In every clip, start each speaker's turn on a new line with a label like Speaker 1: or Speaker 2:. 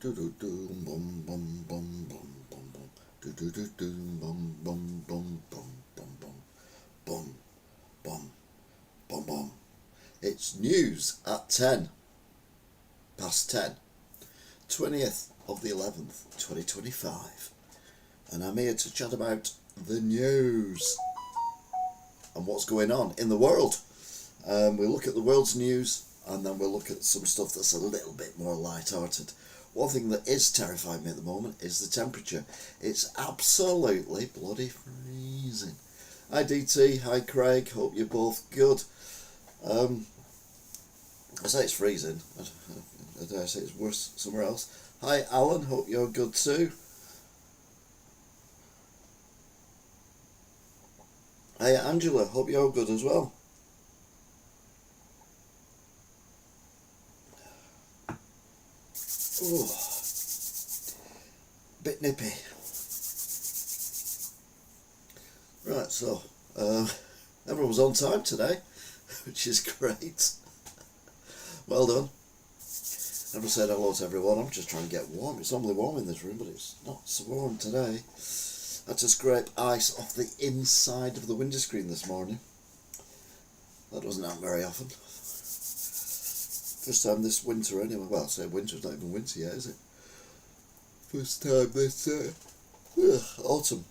Speaker 1: It's news at 10 past 10, 20th of the 11th, 2025. And I'm here to chat about the news and what's going on in the world. We'll look at the world's news and then we'll look at some stuff that's a little bit more light-hearted. One thing that is terrifying me at the moment is the temperature. It's absolutely bloody freezing. Hi DT, hi Craig, hope you're both good. I say it's freezing, I dare say it's worse somewhere else. Hi Alan, hope you're good too. Hey Angela, hope you're good as well. Oh, bit nippy. Right, so everyone was on time today, which is great. Well done. Never said hello to everyone. I'm just trying to get warm. It's normally warm in this room, but it's not so warm today. I had to scrape ice off the inside of the window screen this morning. That doesn't happen very often. First time this winter anyway. Well, I say winter, it's not even winter yet, is it? First time this autumn.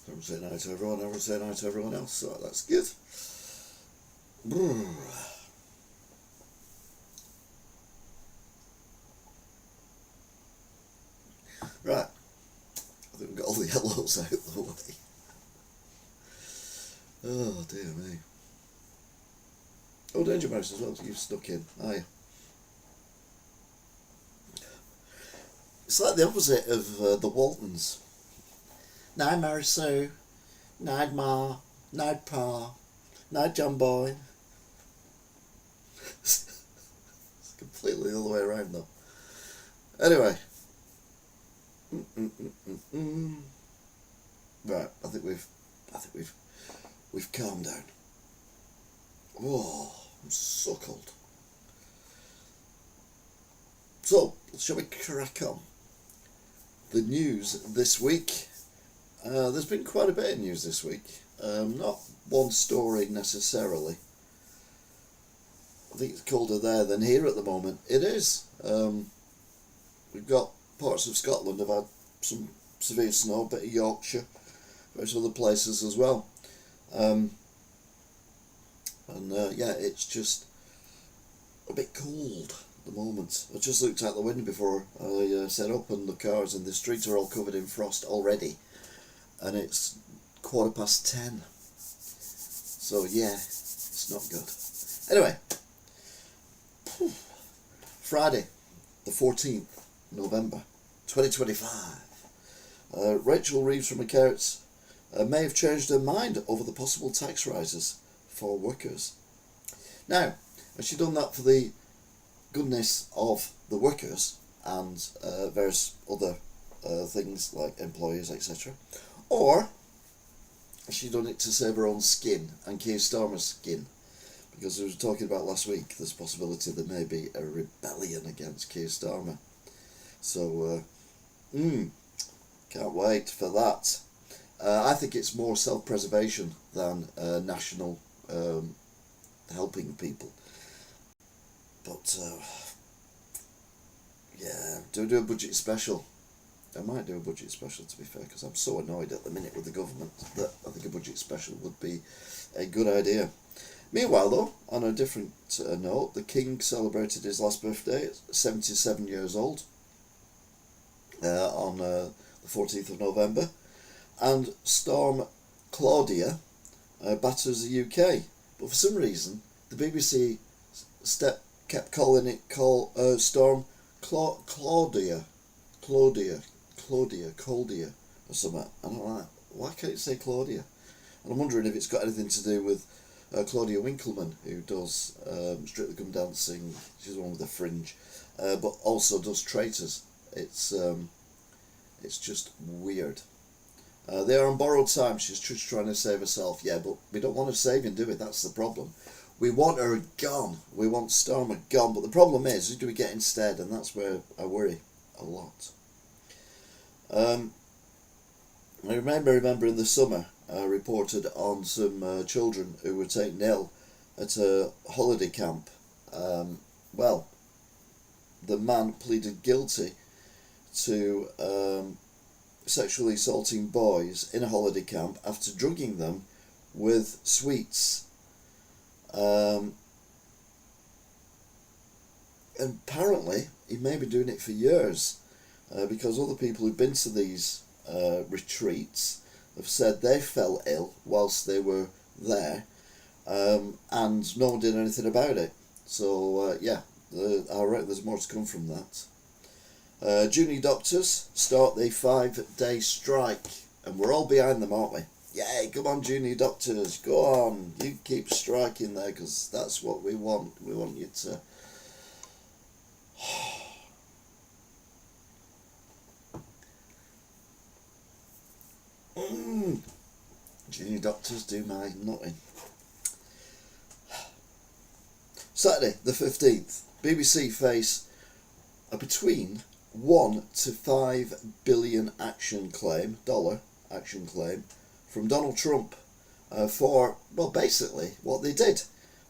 Speaker 1: Everyone say hi to everyone, everyone say hi to everyone else, so that's good. Right, I think we've got all the hellos out of the way. Oh dear me. Oh, Danger Mouse as well, you've stuck in, are you? It's like the opposite of the Waltons. Night Mary Sue, night Ma, night Pa, night John Boy. It's completely the other way around though. Anyway. Right, I think we've calmed down. Oh, I'm so cold. So, shall we crack on? The news this week. There's been quite a bit of news this week. Not one story necessarily. I think it's colder there than here at the moment. It is. We've got parts of Scotland have had some severe snow, a bit of Yorkshire, various other places as well. Yeah, it's just a bit cold at the moment. I just looked out the window before I set up, and the cars in the streets are all covered in frost already. And it's 10:15. So yeah, it's not good. Anyway, Friday, the 14th November 2025. Rachel Reeves from accounts may have changed her mind over the possible tax rises for workers. Now, has she done that for the goodness of the workers and various other things like employers, etc.? Or has she done it to save her own skin and Keir Starmer's skin? Because we were talking about last week, there's a possibility there may be a rebellion against Keir Starmer. So, can't wait for that. I think it's more self-preservation than national helping people. But, yeah, do a budget special. I might do a budget special, to be fair, because I'm so annoyed at the minute with the government that I think a budget special would be a good idea. Meanwhile, though, on a different note, the King celebrated his last birthday at 77 years old on the 14th of November, and Storm Claudia batters the UK. But for some reason, the BBC kept calling it Storm Claudia, or something. I don't like. Why can't it say Claudia? And I'm wondering if it's got anything to do with Claudia Winkleman, who does Strictly Come Dancing. She's the one with the fringe, but also does Traitors. It's just weird. They are on borrowed time. She's just trying to save herself. Yeah, but we don't want her saving, do we? That's the problem. We want her gone. We want Starmer gone. But the problem is, who do we get instead? And that's where I worry a lot. I remember in the summer, I reported on some children who were taken ill at a holiday camp. Well, the man pleaded guilty to sexually assaulting boys in a holiday camp after drugging them with sweets. And apparently he may be doing it for years, because other people who've been to these retreats have said they fell ill whilst they were there, and no one did anything about it. So yeah, I reckon there's more to come from that. Junior doctors start the 5-day strike, and we're all behind them, aren't we? Yay, come on junior doctors, go on, you keep striking there, because that's what we want. We want you to... Junior doctors do my nutting. Saturday the 15th, BBC face a between 1 to 5 billion dollar action claim from Donald Trump for, well, basically what they did,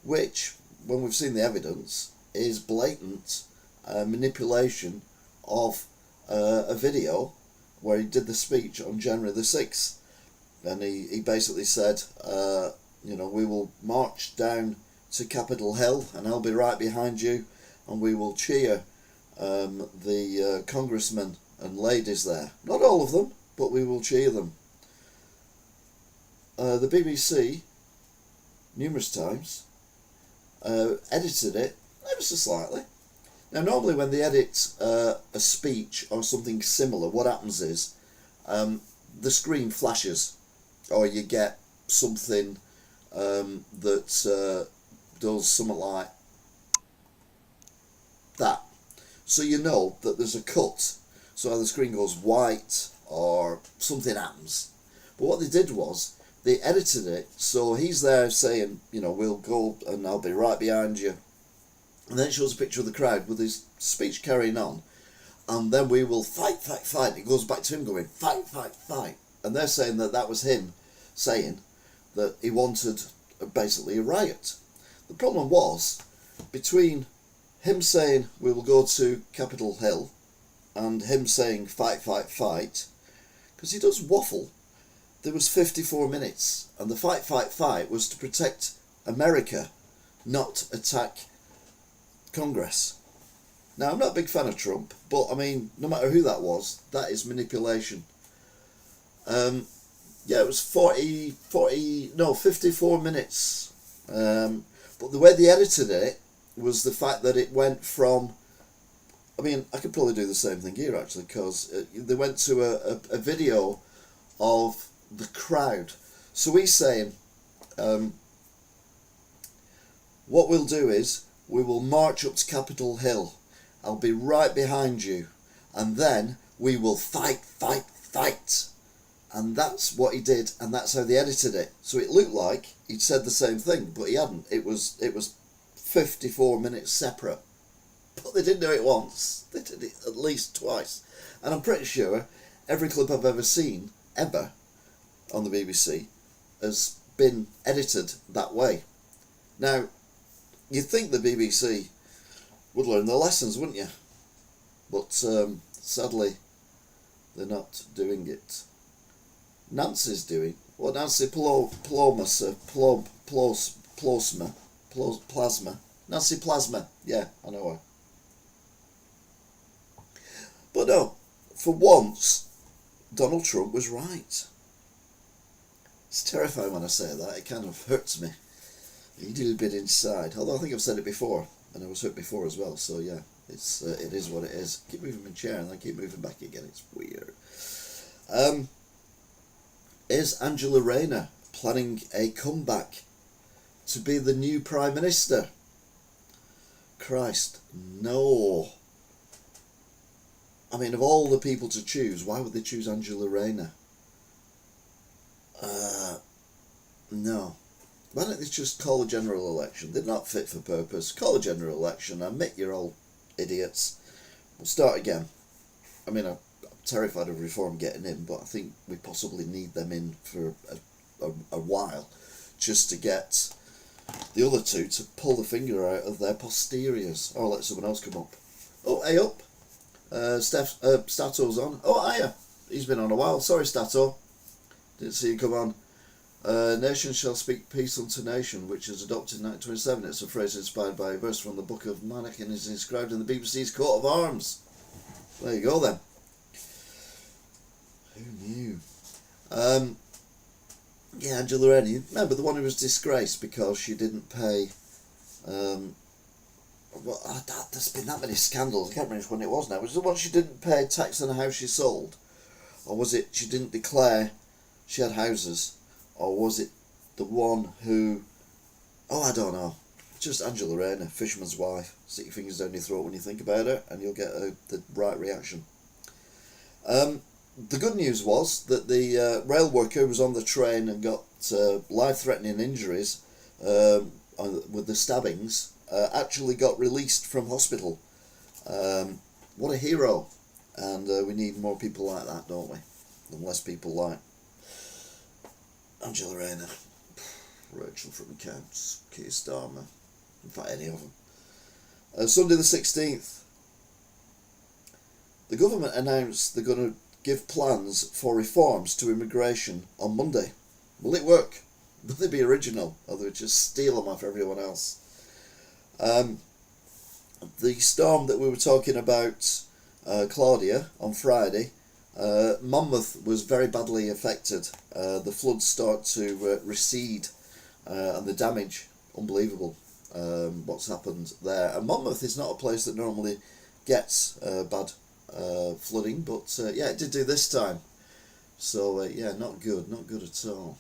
Speaker 1: which, when we've seen the evidence, is blatant manipulation of a video where he did the speech on January the 6th. And he basically said, we will march down to Capitol Hill and I'll be right behind you, and we will cheer the congressmen and ladies there. Not all of them, but we will cheer them. The BBC, numerous times, edited it ever so slightly. Now, normally when they edit a speech or something similar, what happens is the screen flashes, or you get something that does something like that. So you know that there's a cut, so the screen goes white or something happens. But what they did was, they edited it so he's there saying, we'll go and I'll be right behind you. And then it shows a picture of the crowd with his speech carrying on. And then we will fight, fight, fight. It goes back to him going, fight, fight, fight. And they're saying that was him saying that he wanted basically a riot. The problem was, between him saying we will go to Capitol Hill and him saying fight, fight, fight, because he does waffle, there was 54 minutes. And the fight, fight, fight was to protect America, not attack Congress. Now, I'm not a big fan of Trump, but I mean, no matter who that was, that is manipulation. Yeah, it was 54 minutes. But the way they edited it was the fact that it went from, I mean, I could probably do the same thing here actually, because they went to a video of the crowd. So he's saying, what we'll do is, we will march up to Capitol Hill. I'll be right behind you. And then we will fight, fight, fight. And that's what he did, and that's how they edited it. So it looked like he'd said the same thing, but he hadn't. It was 54 minutes separate. But they didn't do it once. They did it at least twice. And I'm pretty sure every clip I've ever seen, ever, on the BBC, has been edited that way. Now, you'd think the BBC would learn their lessons, wouldn't you? But sadly, they're not doing it. Nancy's doing what Nancy Plasma. Nancy Plasma, yeah, I know her. But no, for once, Donald Trump was right. It's terrifying when I say that. It kind of hurts me a little bit inside. Although I think I've said it before, and I was hurt before as well. So yeah, it is what it is. Keep moving my chair and then keep moving back again. It's weird. Is Angela Rayner planning a comeback to be the new Prime Minister? Christ, no. I mean, of all the people to choose, why would they choose Angela Rayner? No. Why don't they just call a general election? They're not fit for purpose. Call a general election. Admit you're all idiots. We'll start again. I mean, I'm terrified of Reform getting in, but I think we possibly need them in for a while, just to get the other two to pull the finger out of their posteriors. I'll let someone else come up. Oh, hey up. Stato's on. Oh, hiya. He's been on a while. Sorry, Stato. Didn't see you come on. Nation shall speak peace unto nation, which is adopted in 1927. It's a phrase inspired by a verse from the Book of Manach and is inscribed in the BBC's coat of arms. There you go then. Who knew? Yeah, Angela Rennie. Remember the one who was disgraced because she didn't pay... there's been that many scandals. I can't remember which one it was now. Was it the one she didn't pay tax on the house she sold? Or was it she didn't declare she had houses? Or was it the one who... Oh, I don't know. Just Angela Rayner, fisherman's wife. Stick your fingers down your throat when you think about her and you'll get the right reaction. The good news was that the rail worker who was on the train and got life-threatening injuries with the stabbings actually got released from hospital. What a hero. And we need more people like that, don't we? And less people like Angela Rayner, Rachel from Accounts, Keir Starmer, in fact any of them. Sunday the 16th, the government announced they're going to give plans for reforms to immigration on Monday. Will it work? Will they be original? Or will they just steal them off everyone else? The storm that we were talking about, Claudia, on Friday, Monmouth was very badly affected. The floods start to recede and the damage, unbelievable, what's happened there. And Monmouth is not a place that normally gets bad flooding, but yeah, it did do this time. So yeah, not good at all.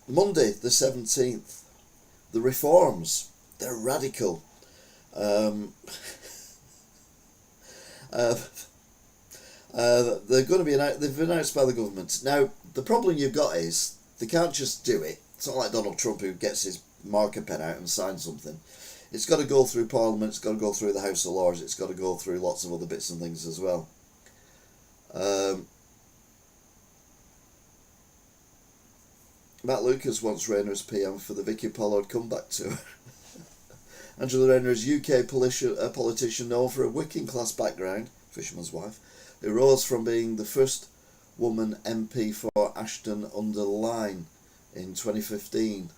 Speaker 1: Monday the 17th, the reforms, they're radical. They're going to be they've been announced by the government. Now, the problem you've got is they can't just do it. It's not like Donald Trump who gets his marker pen out and signs something. It's got to go through Parliament, it's got to go through the House of Lords, it's got to go through lots of other bits and things as well. Matt Lucas wants Rayner as PM for the Vicky Pollard comeback tour. Angela Rayner is UK politician known for a working class background, fisherman's wife, who rose from being the first woman MP for Ashton-under-Lyne in 2015.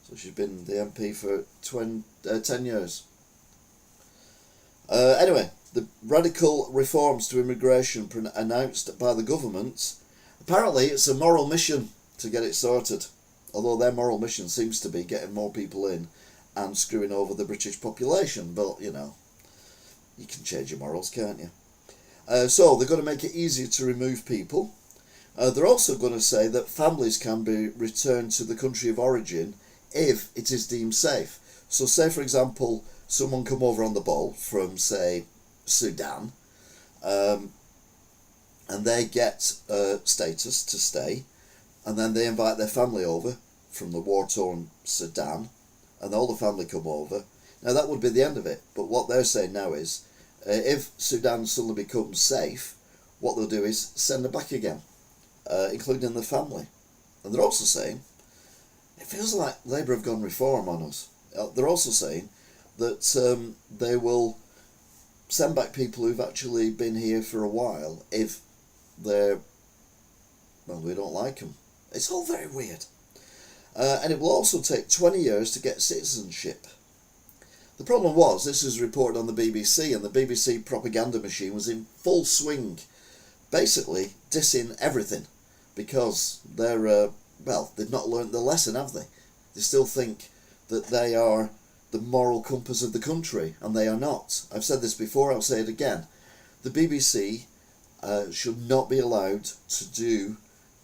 Speaker 1: So she's been the MP for 10 years. Anyway, the radical reforms to immigration announced by the government, apparently it's a moral mission to get it sorted. Although their moral mission seems to be getting more people in and screwing over the British population. But, you know, you can change your morals, can't you? So they're going to make it easier to remove people. They're also going to say that families can be returned to the country of origin if it is deemed safe. So say, for example, someone come over on the boat from, say, Sudan, and they get status to stay, and then they invite their family over from the war-torn Sudan, and all the family come over. Now that would be the end of it, but what they're saying now is, if Sudan suddenly becomes safe, what they'll do is send them back again, including the family. And they're also saying, it feels like Labour have gone reform on us. They're also saying that they will send back people who've actually been here for a while if they're, well, we don't like them. It's all very weird. And it will also take 20 years to get citizenship. The problem was, this was reported on the BBC, and the BBC propaganda machine was in full swing, basically dissing everything, because they're, well, they've not learnt the lesson, have they? They still think that they are the moral compass of the country, and they are not. I've said this before, I'll say it again. The BBC should not be allowed to do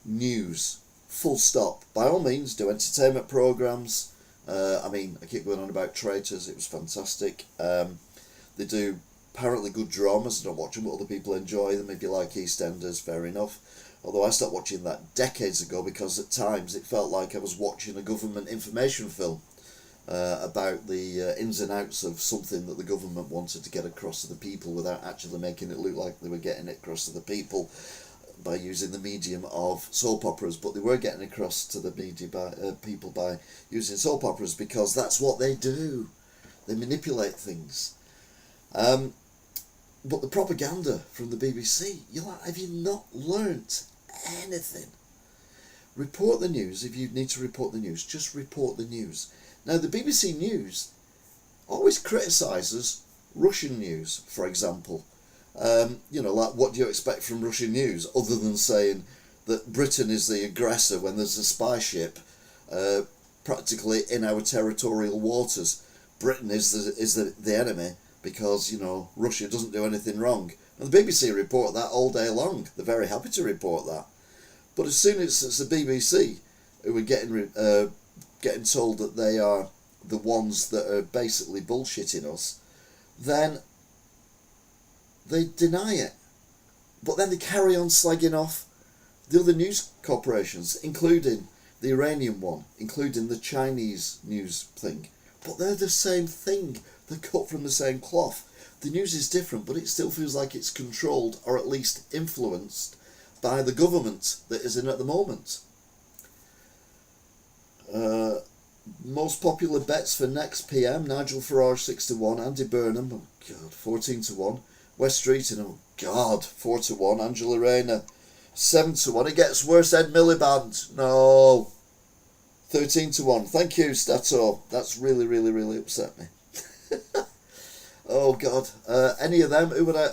Speaker 1: news, full stop. By all means, do entertainment programmes. I mean, I keep going on about Traitors, it was fantastic. They do apparently good dramas, I don't watch them, but other people enjoy them. If you like EastEnders, fair enough. Although I stopped watching that decades ago because at times it felt like I was watching a government information film about the ins and outs of something that the government wanted to get across to the people without actually making it look like they were getting it across to the people by using the medium of soap operas, but they were getting across to the media by people by using soap operas because that's what they do. They manipulate things. But the propaganda from the BBC, you're like, have you not learnt anything? Report the news if you need to report the news. Just report the news. Now, the BBC News always criticises Russian news, for example. Like, what do you expect from Russian news other than saying that Britain is the aggressor when there's a spy ship practically in our territorial waters? Britain is the enemy because, Russia doesn't do anything wrong. And the BBC report that all day long. They're very happy to report that. But as soon as it's the BBC who are getting told that they are the ones that are basically bullshitting us, then they deny it. But then they carry on slagging off the other news corporations, including the Iranian one, including the Chinese news thing. But they're the same thing. They're cut from the same cloth. The news is different, but it still feels like it's controlled or at least influenced by the government that is in at the moment. Most popular bets for next PM: Nigel Farage 6-1, Andy Burnham, oh God, 14-1, West Streeting, oh God, 4-1, Angela Rayner 7-1. It gets worse, Ed Miliband, no, 13-1. Thank you, Stato. That's really, really, really upset me. Oh God, any of them? Who would I?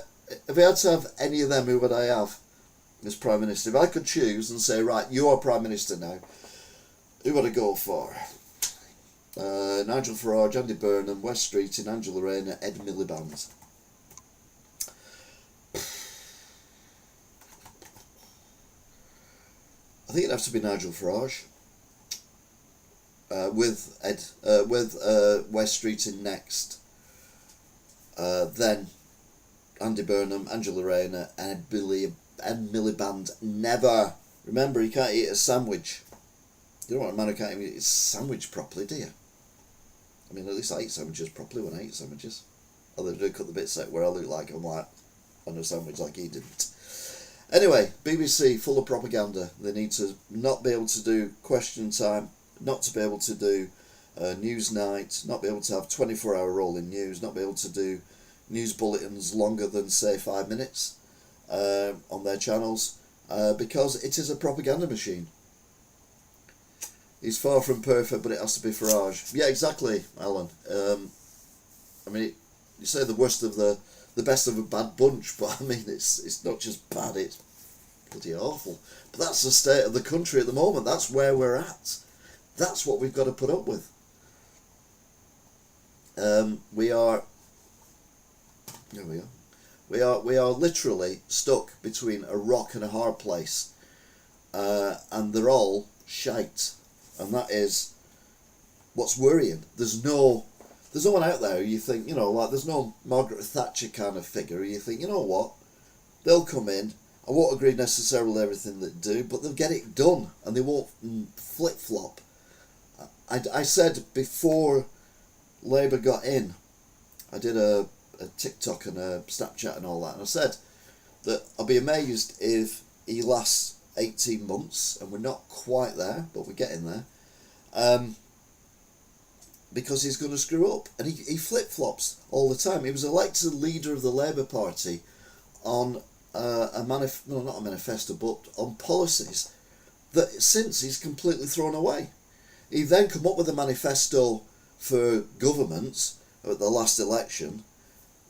Speaker 1: If I had to have any of them, who would I have as Prime Minister? If I could choose and say, right, you are Prime Minister now, who would I go for? Nigel Farage, Andy Burnham, West Streeting, Angela Rayner, Ed Miliband. I think it'd have to be Nigel Farage. With West Streeting next. Then Andy Burnham, Angela Rayner, and Ed Miliband. Never. Remember, you can't eat a sandwich. You don't want a man who can't even eat his sandwich properly, do you? I mean, at least I eat sandwiches properly when I eat sandwiches. Although I do cut the bits out where I look like I'm like on a sandwich like he didn't. Anyway, BBC, full of propaganda. They need to not be able to do question time, not to be able to do news night, not be able to have 24-hour rolling news, not be able to do news bulletins longer than, say, 5 minutes on their channels, because it is a propaganda machine. He's far from perfect, but it has to be Farage. Yeah, exactly, Alan. I mean, you say the worst of the best of a bad bunch, but I mean, it's not just bad, it's bloody awful. But that's the state of the country at the moment. That's where we're at. That's what we've got to put up with. We are literally stuck between a rock and a hard place, and they're all shite, and that is what's worrying. There's no one out there who you think, like there's no Margaret Thatcher kind of figure who you think, you know what, they'll come in. I won't agree necessarily with everything they do, but they'll get it done, and they won't flip flop. I said before Labour got in, I did a TikTok and a Snapchat and all that, and I said that I'll be amazed if he lasts 18 months, and we're not quite there, but we're getting there, because he's going to screw up, and he flip-flops all the time. He was elected leader of the Labour Party on not a manifesto, but on policies that since he's completely thrown away. He then come up with a manifesto for governments at the last election,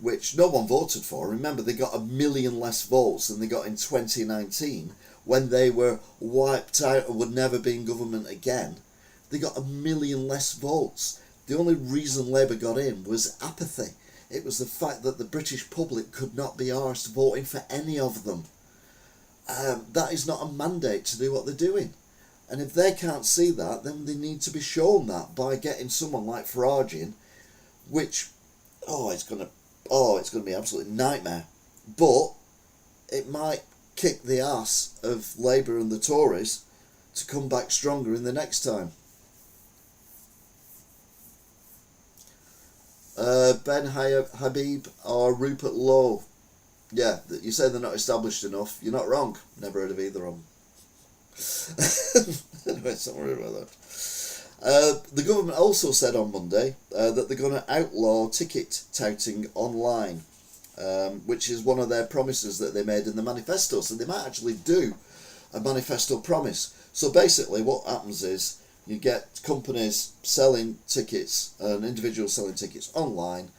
Speaker 1: which no one voted for. Remember, they got 1 million less votes than they got in 2019 when they were wiped out and would never be in government again. They got 1 million less votes. The only reason Labour got in was apathy. It was the fact that the British public could not be arsed voting for any of them. That is not a mandate to do what they're doing. And if they can't see that, then they need to be shown that by getting someone like Farage in, which, it's going to be an absolute nightmare. But it might kick the ass of Labour and the Tories to come back stronger in the next time. Ben Habib or Rupert Lowe. Yeah, you say they're not established enough. You're not wrong. Never heard of either of them. Anyway, don't worry about that. The government also said on Monday that they're going to outlaw ticket touting online, which is one of their promises that they made in the manifesto. So they might actually do a manifesto promise. So basically what happens is you get companies selling tickets and individuals selling tickets online,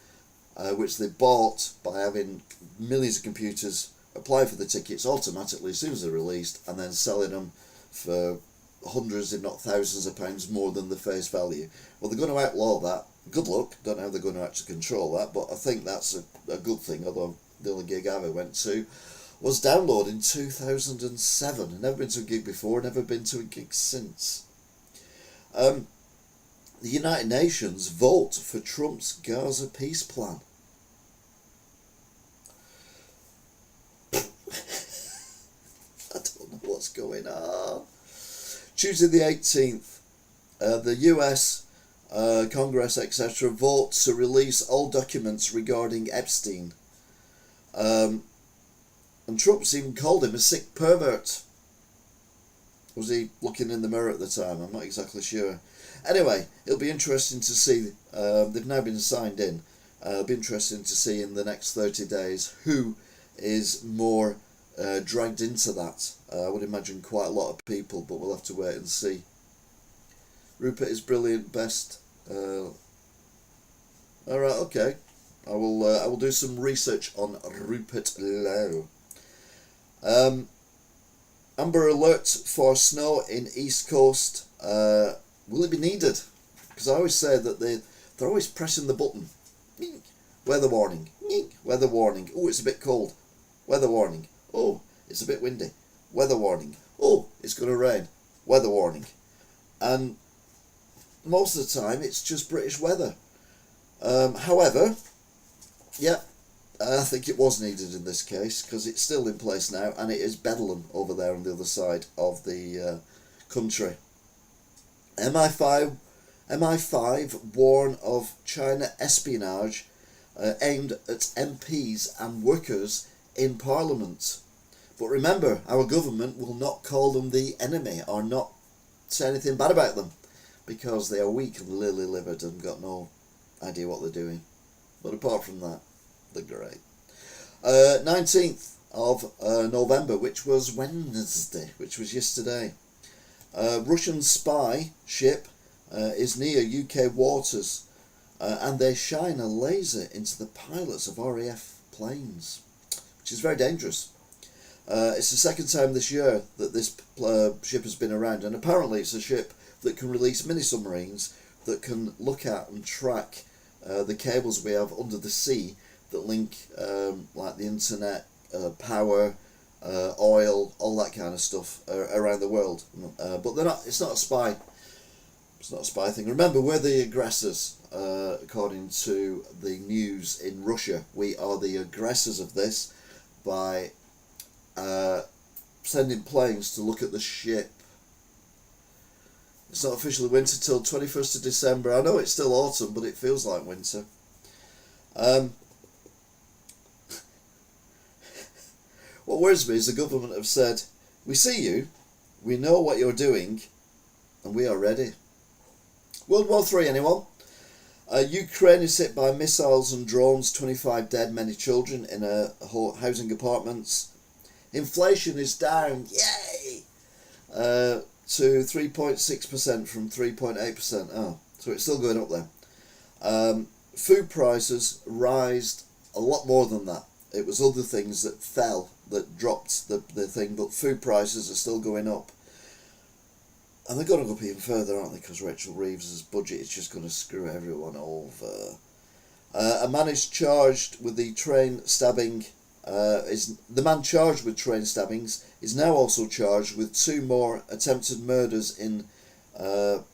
Speaker 1: which they bought by having millions of computers apply for the tickets automatically as soon as they're released, and then selling them for hundreds if not thousands of pounds more than the face value. Well, they're going to outlaw that. Good luck. Don't know how they're going to actually control that, but I think that's a good thing, although the only gig I ever went to was Download in 2007. Never been to a gig before, never been to a gig since. The United Nations vote for Trump's Gaza peace plan. I don't know what's going on. Tuesday the 18th, the US Congress, etc., vote to release all documents regarding Epstein. And Trump's even called him a sick pervert. Was he looking in the mirror at the time? I'm not exactly sure. Anyway, it'll be interesting to see. They've now been signed in. It'll be interesting to see in the next 30 days who is more dragged into that. I would imagine quite a lot of people, but we'll have to wait and see. Rupert is brilliant. Best. All right. Okay. I will do some research on Rupert Lowe. Amber alert for snow in East Coast. Will it be needed? Because I always say that they're always pressing the button. Weather warning. Weather warning. Oh, it's a bit cold. Weather warning. Oh, it's a bit windy. Weather warning. Oh, it's going to rain. Weather warning. And most of the time it's just British weather. However, yeah, I think it was needed in this case because it's still in place now, and it is bedlam over there on the other side of the country. MI5 warn of China espionage aimed at MPs and workers in Parliament. But remember, our government will not call them the enemy or not say anything bad about them because they are weak and lily-livered and got no idea what they're doing. But apart from that, they're great. 19th of November, which was Wednesday, which was yesterday. Russian spy ship is near UK waters and they shine a laser into the pilots of RAF planes, which is very dangerous. It's the second time this year that this ship has been around, and apparently it's a ship that can release mini-submarines that can look at and track the cables we have under the sea that link like the internet, power, oil, all that kind of stuff around the world. But they're not. It's not a spy. It's not a spy thing. Remember, we're the aggressors, according to the news in Russia. We are the aggressors of this by sending planes to look at the ship. It's not officially winter till 21st of December. I know it's still autumn, but it feels like winter. What worries me is the government have said, we see you, we know what you're doing, and we are ready. World War III, anyone? Ukraine is hit by missiles and drones, 25 dead, many children in housing apartments. Inflation is down, yay! To 3.6% from 3.8%. Oh, so it's still going up there. Food prices rised a lot more than that. It was other things that fell, that dropped the thing, but food prices are still going up. And they're going to go up even further, aren't they? Because Rachel Reeves' budget is just going to screw everyone over. A man is charged with the train stabbing. The man charged with train stabbings is now also charged with 2 more attempted murders in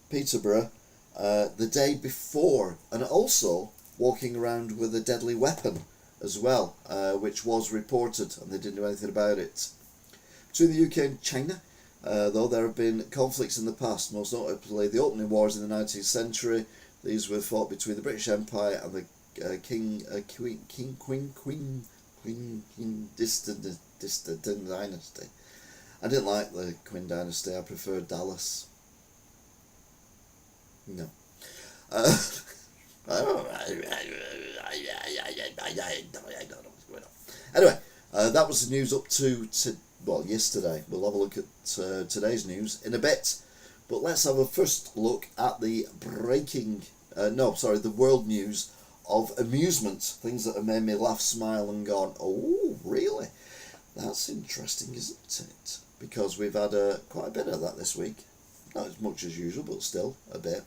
Speaker 1: Peterborough the day before, and also walking around with a deadly weapon as well, which was reported, and they didn't do anything about it. Between the UK and China, though there have been conflicts in the past, most notably the opening wars in the 19th century. These were fought between the British Empire and the Queen distant dynasty. I didn't like the Queen dynasty. I preferred Dallas. No. I don't know what's going on. Anyway, that was the news up to yesterday. We'll have a look at today's news in a bit. But let's have a first look at the the world news of amusement. Things that have made me laugh, smile and gone, oh, really? That's interesting, isn't it? Because we've had quite a bit of that this week. Not as much as usual, but still a bit.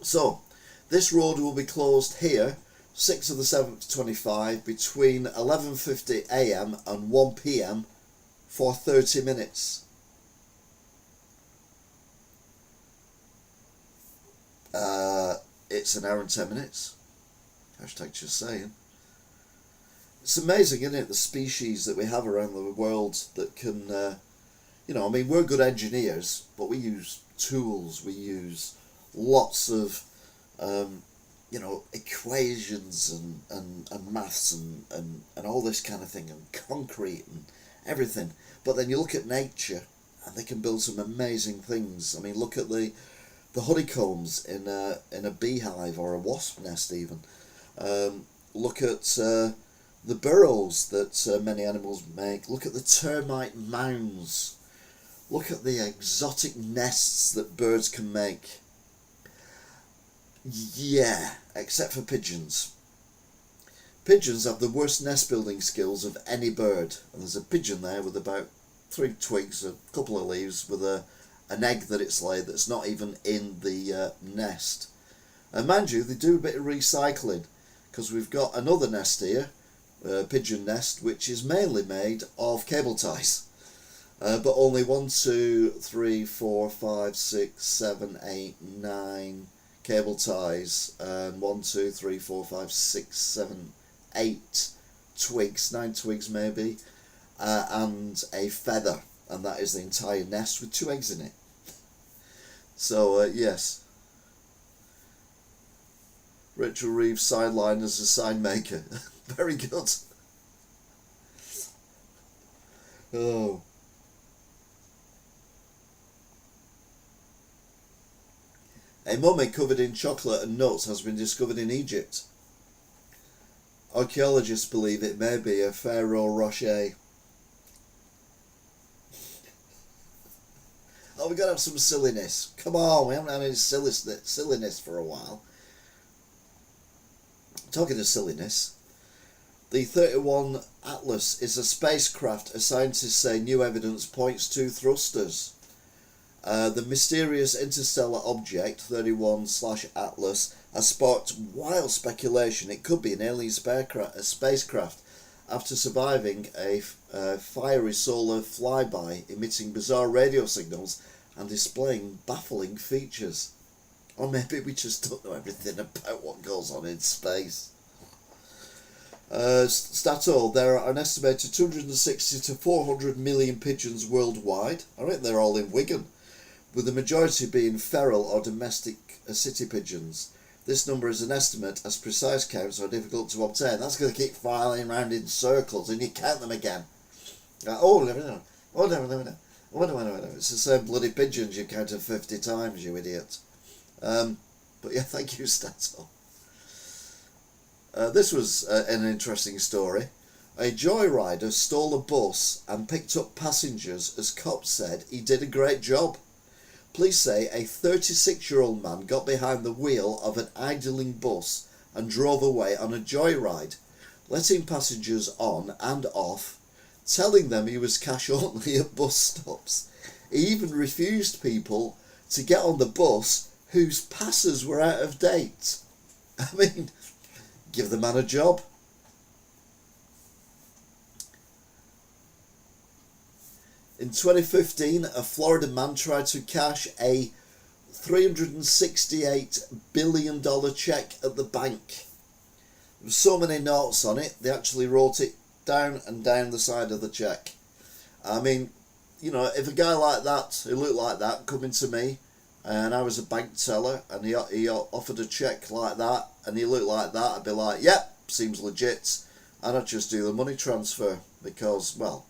Speaker 1: So, this road will be closed here, 6th of the 7th, 25, between 11:50 a.m. and 1 p.m. for 30 minutes. It's an hour and 10 minutes. Hashtag just saying. It's amazing, isn't it, the species that we have around the world that can, we're good engineers, but we use tools, we use lots of, equations and maths and all this kind of thing, and concrete and everything. But then you look at nature and they can build some amazing things. I mean, look at the honeycombs in a beehive or a wasp nest even. Look at the burrows that many animals make. Look at the termite mounds. Look at the exotic nests that birds can make. Yeah, except for pigeons. Pigeons have the worst nest building skills of any bird. And there's a pigeon there with about 3 twigs, a couple of leaves, with an egg that it's laid that's not even in the nest. And mind you, they do a bit of recycling, because we've got another nest here, pigeon nest, which is mainly made of cable ties. But only 1, 2, 3, 4, 5, 6, 7, 8, 9 cable ties, and 1, 2, 3, 4, 5, 6, 7, 8 twigs, 9 twigs maybe, and a feather, and that is the entire nest with 2 eggs in it. So yes, Rachel Reeves sidelined as a sign maker. Very good. Oh. A mummy covered in chocolate and nuts has been discovered in Egypt. Archaeologists believe it may be a Pharaoh Rocher. Oh, we've got to have some silliness. Come on, we haven't had any silliness for a while. Talking of silliness, the 31 Atlas is a spacecraft as scientists say new evidence points to thrusters. The mysterious interstellar object, 31/Atlas, has sparked wild speculation it could be an alien spacecraft after surviving a fiery solar flyby emitting bizarre radio signals and displaying baffling features. Or maybe we just don't know everything about what goes on in space. Statoil, there are an estimated 260 to 400 million pigeons worldwide. I reckon they're all in Wigan, with the majority being feral or domestic city pigeons. This number is an estimate, as precise counts are difficult to obtain. That's going to keep filing around in circles and you count them again. It's the same bloody pigeons you counted 50 times, you idiot. But yeah, thank you, Statoil. This was an interesting story. A joyrider stole a bus and picked up passengers as cops said he did a great job. Police say a 36-year-old man got behind the wheel of an idling bus and drove away on a joyride, letting passengers on and off, telling them he was cash only at bus stops. He even refused people to get on the bus whose passes were out of date. I mean, give the man a job. In 2015, a Florida man tried to cash a $368 billion check at the bank. There were so many notes on it, they actually wrote it down and down the side of the cheque. I mean, you know, if a guy like that, who looked like that, coming to me, and I was a bank teller, and he offered a cheque like that, and he looked like that, I'd be like, yep, seems legit, and I'd just do the money transfer, because, well,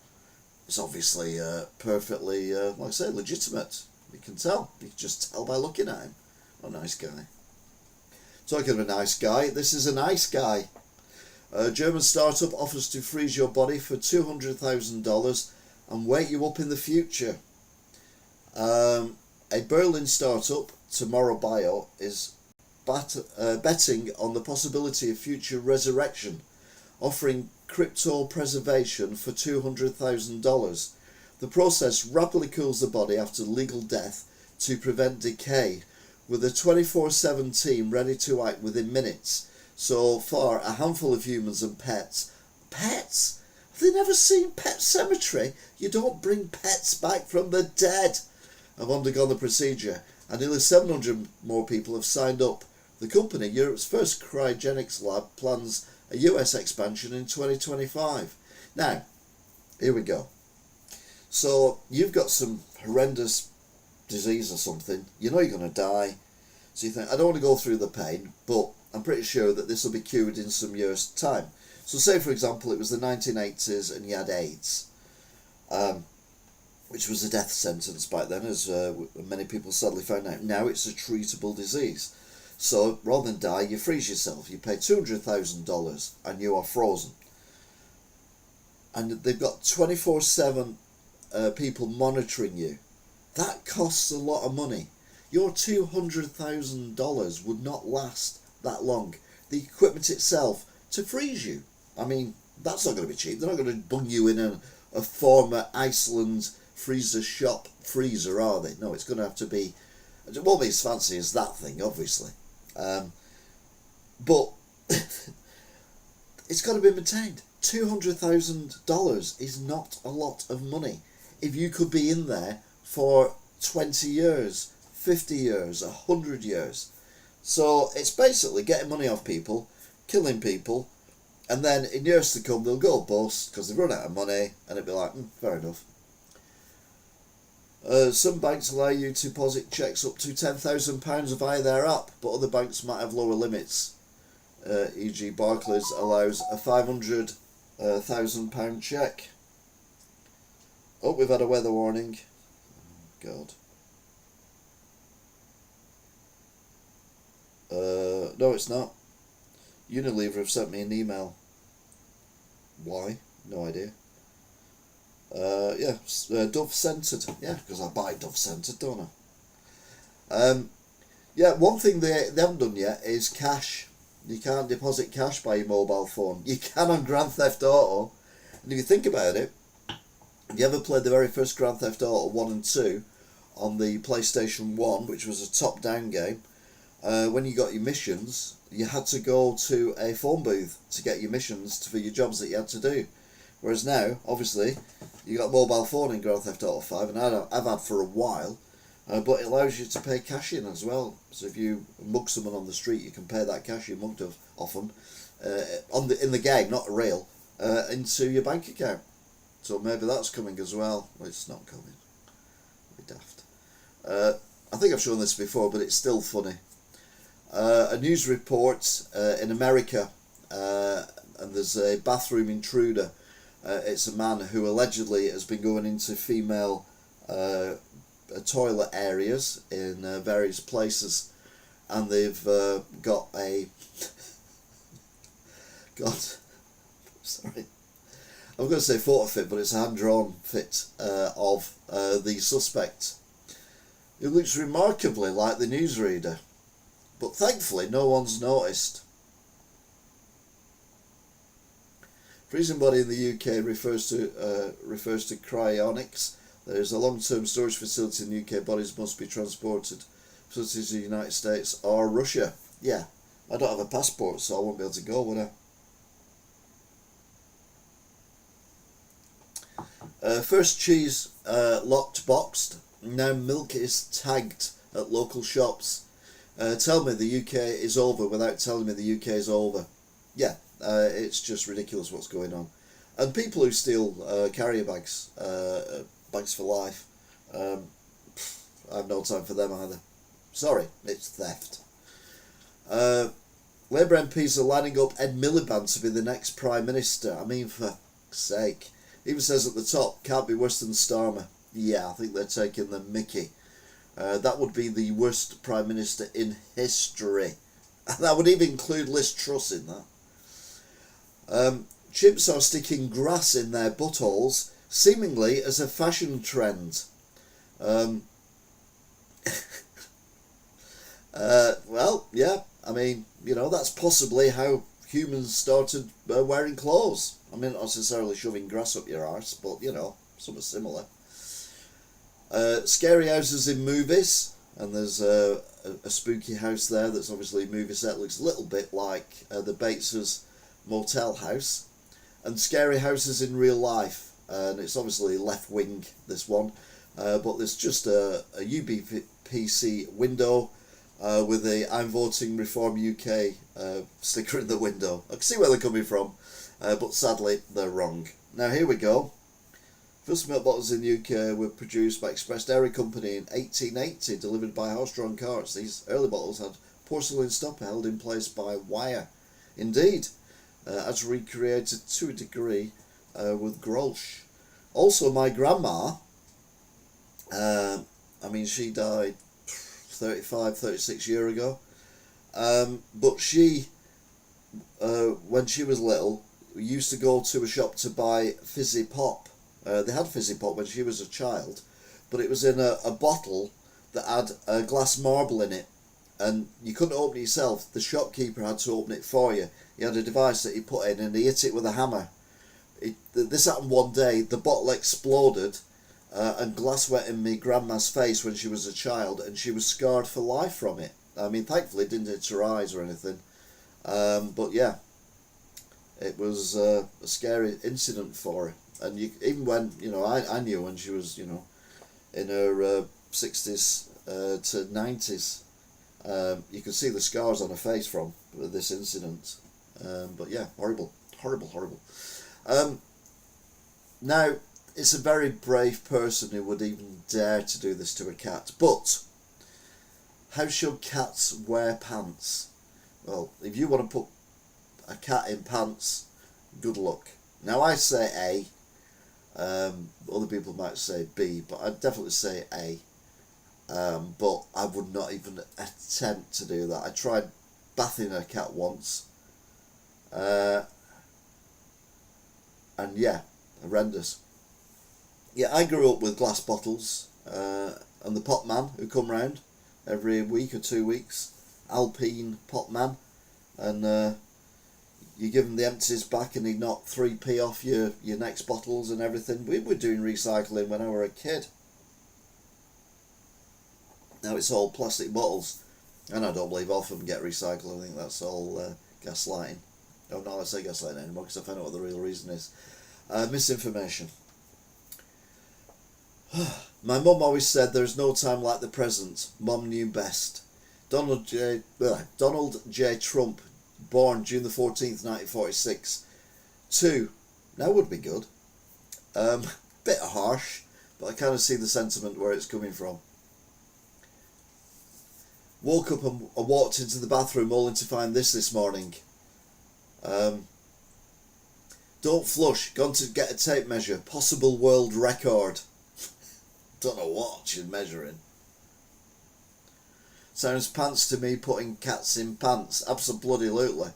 Speaker 1: it's obviously perfectly, like I say, legitimate. You can tell. You can just tell by looking at him. What a nice guy. Talking of a nice guy, this is a nice guy. A German startup offers to freeze your body for $200,000 and wake you up in the future. A Berlin startup, Tomorrow Bio, is betting on the possibility of future resurrection, offering crypto-preservation for $200,000. The process rapidly cools the body after legal death to prevent decay, with a 24/7 team ready to act within minutes. So far, a handful of humans and pets. Pets? Have they never seen Pet Cemetery? You don't bring pets back from the dead. Have undergone the procedure, and nearly 700 more people have signed up. The company, Europe's first cryogenics lab, plans a US expansion in 2025. Now, here we go. So, you've got some horrendous disease or something. You know you're going to die. So you think, I don't want to go through the pain, but I'm pretty sure that this will be cured in some years' time. So say, for example, it was the 1980s and you had AIDS, which was a death sentence back then, as many people sadly found out. Now it's a treatable disease. So rather than die, you freeze yourself. You pay $200,000 and you are frozen. And they've got 24/7 people monitoring you. That costs a lot of money. Your $200,000 would not last that long. The equipment itself to freeze you, I mean, that's not going to be cheap. They're not going to bung you in a former Iceland freezer shop freezer, are they? No, it's going to have to be, it won't be as fancy as that thing, obviously. But it's got to be maintained. $200,000 is not a lot of money. If you could be in there for 20 years, 50 years, 100 years. So it's basically getting money off people, killing people, and then in years to come they'll go bust because they've run out of money, and it'll be like, fair enough. Some banks allow you to deposit cheques up to £10,000 via their app, but other banks might have lower limits. E.g. Barclays allows a £500,000 cheque. Oh, we've had a weather warning. God. No, it's not. Unilever have sent me an email. Why? No idea. Yeah, Dove scented. Yeah, because I buy Dove scented, don't I? Yeah, one thing they haven't done yet is cash. You can't deposit cash by your mobile phone. You can on Grand Theft Auto. And if you think about it, have you ever played the very first Grand Theft Auto 1 and 2 on the PlayStation 1, which was a top-down game? When you got your missions, you had to go to a phone booth to get your missions for your jobs that you had to do. Whereas now, obviously, you got a mobile phone in Grand Theft Auto 5, and I've had for a while, but it allows you to pay cash in as well. So if you mug someone on the street, you can pay that cash you mugged off them in the game, not real, into your bank account. So maybe that's coming as well. Well, it's not coming. It'd be daft. I think I've shown this before, but it's still funny. A news report in America, and there's a bathroom intruder. It's a man who allegedly has been going into female toilet areas in various places, and they've got a God, sorry, I'm going to say photo fit, but it's a hand-drawn fit of the suspect, who looks remarkably like the newsreader, but thankfully no one's noticed. Freezing body in the UK refers to cryonics. There is a long-term storage facility in the UK. Bodies must be transported facilities to the United States or Russia. Yeah, I don't have a passport, so I won't be able to go, would I? First cheese locked boxed. Now milk is tagged at local shops. Tell me the UK is over without telling me the UK is over. Yeah, it's just ridiculous what's going on. And people who steal carrier bags, bags for life, I have no time for them either. Sorry, it's theft. Labour MPs are lining up Ed Miliband to be the next Prime Minister. I mean, for fuck's sake. Even says at the top, can't be worse than Starmer. Yeah, I think they're taking the mickey. That would be the worst Prime Minister in history. And that would even include Liz Truss in that. Chimps are sticking grass in their buttholes, seemingly as a fashion trend. Well, yeah, I mean, you know, that's possibly how humans started wearing clothes. I mean, not necessarily shoving grass up your arse, but, you know, something similar. Scary houses in movies, and there's a spooky house there that's obviously a movie set. Looks a little bit like the Bates's motel house. And scary houses in real life, and it's obviously left wing, this one, but there's just a UBPC window with a I'm voting Reform UK sticker in the window. I can see where they're coming from, but sadly they're wrong. Now here we go. First milk bottles in the UK were produced by Express Dairy Company in 1880, delivered by horse-drawn carts. These early bottles had porcelain stopper held in place by wire. Indeed, as recreated to a degree with Grolsch. Also, my grandma, I mean, she died 35, 36 years ago, but she, when she was little, used to go to a shop to buy fizzy pop. They had fizzy pop when she was a child, but it was in a bottle that had a glass marble in it, and you couldn't open it yourself. The shopkeeper had to open it for you. He had a device that he put in, and he hit it with a hammer. This happened one day. The bottle exploded, and glass went in my grandma's face when she was a child, and she was scarred for life from it. I mean, thankfully it didn't hit her eyes or anything, but yeah, it was a scary incident for her. And even when, you know, I knew when she was, you know, in her 60s to 90s, you could see the scars on her face from this incident. But yeah, horrible. Now, it's a very brave person who would even dare to do this to a cat. But how should cats wear pants? Well, if you want to put a cat in pants, good luck. Now, I say A. Other people might say B, but I'd definitely say A. But I would not even attempt to do that. I tried bathing a cat once, and yeah, horrendous. Yeah, I grew up with glass bottles, and the pot man who come round every week or 2 weeks, Alpine pot man, and you give him the empties back and he'd knock 3p off your next bottles and everything. We were doing recycling when I was a kid. Now it's all plastic bottles, and I don't believe all of them get recycled. I think that's all gaslighting. Oh no, I say gaslighting anymore because I find out what the real reason is. Misinformation. My mum always said there's no time like the present. Mum knew best. Donald J. Trump, born June the 14th, 1946. 2. Now would be good. Bit harsh, but I kind of see the sentiment where it's coming from. Woke up and walked into the bathroom only to find this morning. Don't flush. Gone to get a tape measure. Possible world record. Don't know what she's measuring. Sounds pants to me, putting cats in pants. Absolutely.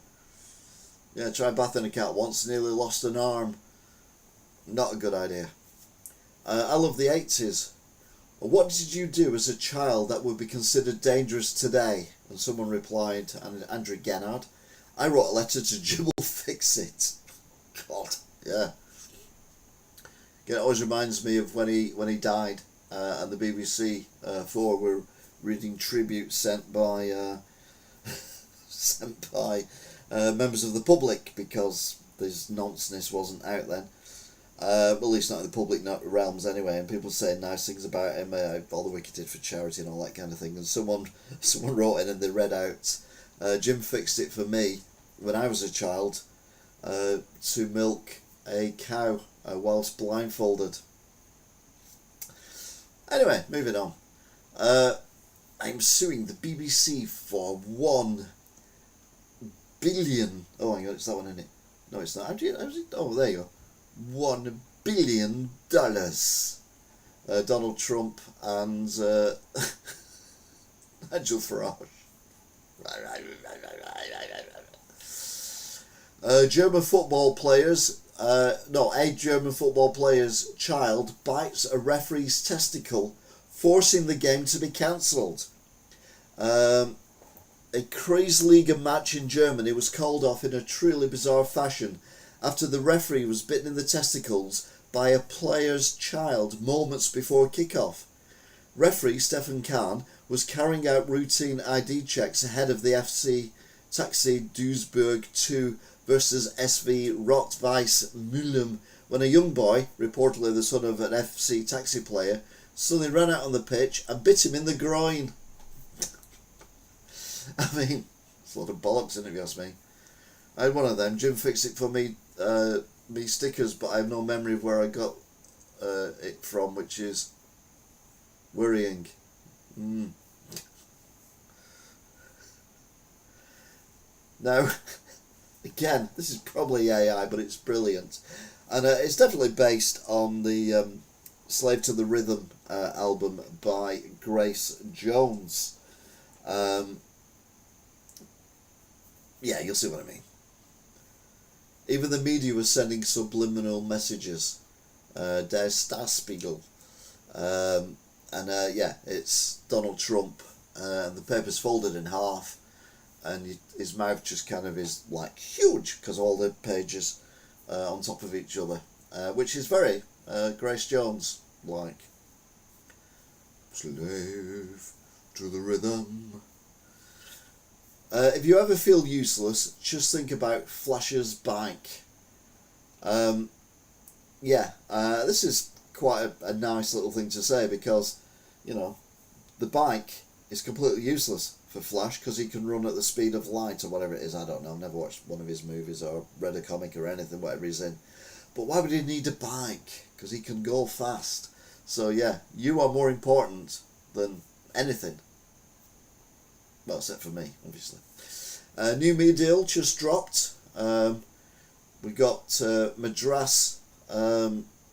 Speaker 1: Yeah, tried bathing a cat once, nearly lost an arm. Not a good idea. I love the 80s. What did you do as a child that would be considered dangerous today? And someone replied, Andrew Gennard, I wrote a letter to Jim'll Fix It. God, yeah. It always reminds me of when he died, and the BBC 4 were reading tributes sent by members of the public, because this nonsense wasn't out then. At least not in the public realms anyway, and people saying nice things about him, all the work he did for charity and all that kind of thing. And someone wrote in and they read out, Jim fixed it for me when I was a child, to milk a cow whilst blindfolded. Anyway, moving on. I'm suing the BBC for 1 billion. Oh, hang on, it's that one, isn't it? No, it's not. Oh, there you go. $1 billion. Donald Trump and Nigel Farage. German football players. A German football player's child bites a referee's testicle, forcing the game to be cancelled. A Kreisliga match in Germany was called off in a truly bizarre fashion after the referee was bitten in the testicles by a player's child moments before kick-off. Referee Stefan Kahn was carrying out routine ID checks ahead of the FC Taxi Duisburg 2 versus SV Rot-Weiss Müllum when a young boy, reportedly the son of an FC Taxi player, suddenly ran out on the pitch and bit him in the groin. I mean, it's a lot of bollocks in it, if you ask me. I had one of them. Jim fixed it for me, me stickers, but I have no memory of where I got it from, which is worrying. Now, again, this is probably AI, but it's brilliant. And it's definitely based on the Slave to the Rhythm album by Grace Jones. Yeah, you'll see what I mean. Even the media was sending subliminal messages. Der Starspiegel. Yeah, it's Donald Trump. And the paper's folded in half. And his mouth just kind of is like huge because all the pages on top of each other. Which is very Grace Jones like. Slave to the rhythm. If you ever feel useless, just think about Flash's bike. This is quite a nice little thing to say because, you know, the bike is completely useless for Flash because he can run at the speed of light or whatever it is. I don't know. I've never watched one of his movies or read a comic or anything, whatever he's in. But why would he need a bike? Because he can go fast. So yeah, you are more important than anything. Well, except for me, obviously. New Me deal just dropped. We got Madras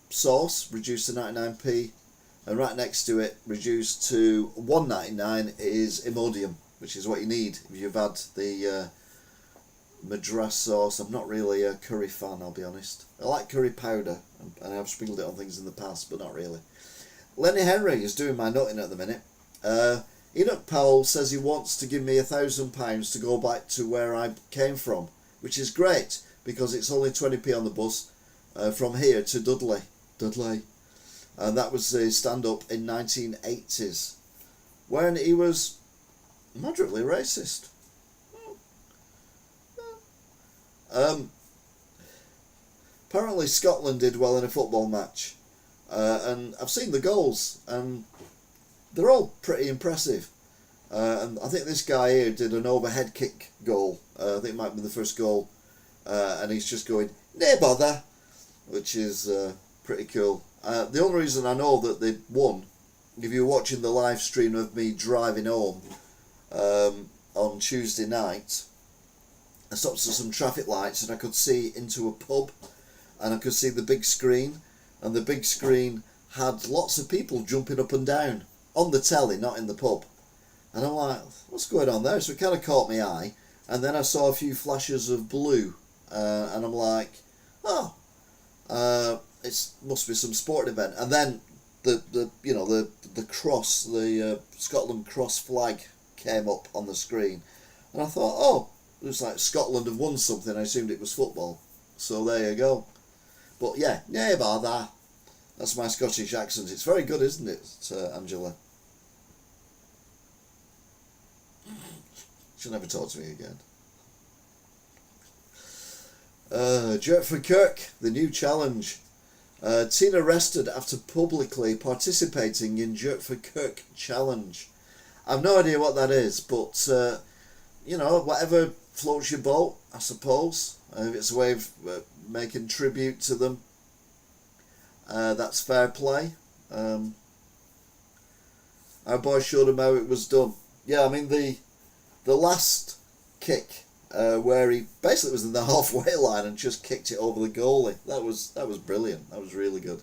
Speaker 1: sauce reduced to 99p, and right next to it, reduced to $1.99, is Imodium, which is what you need if you've had the Madras sauce. I'm not really a curry fan, I'll be honest. I like curry powder, and I've sprinkled it on things in the past, but not really. Lenny Henry is doing my nutting at the minute. Enoch Powell says he wants to give me £1,000 to go back to where I came from, which is great because it's only 20p on the bus from here to Dudley, and that was his stand-up in 1980s when he was moderately racist. Apparently Scotland did well in a football match, and I've seen the goals and they're all pretty impressive. And I think this guy here did an overhead kick goal. I think it might be the first goal. And he's just going, "No bother," which is pretty cool. The only reason I know that they won, if you were watching the live stream of me driving home on Tuesday night, I stopped at some traffic lights and I could see into a pub and I could see the big screen, and the big screen had lots of people jumping up and down on the telly, not in the pub. And I'm like, what's going on there? So it kind of caught my eye, and then I saw a few flashes of blue, and I'm like, it must be some sporting event. And then the cross, the Scotland cross flag came up on the screen, and I thought, it was like Scotland have won something. I assumed it was football. So there you go. But yeah, bother. That's my Scottish accent. It's very good, isn't it, Angela? She'll never talk to me again. Jerk for Kirk, the new challenge. Teen arrested after publicly participating in Jerk for Kirk challenge. I've no idea what that is, but whatever floats your boat, I suppose. If it's a way of making tribute to them, that's fair play. Our boy showed him how it was done. Yeah, I mean the last kick where he basically was in the halfway line and just kicked it over the goalie. That was brilliant. That was really good.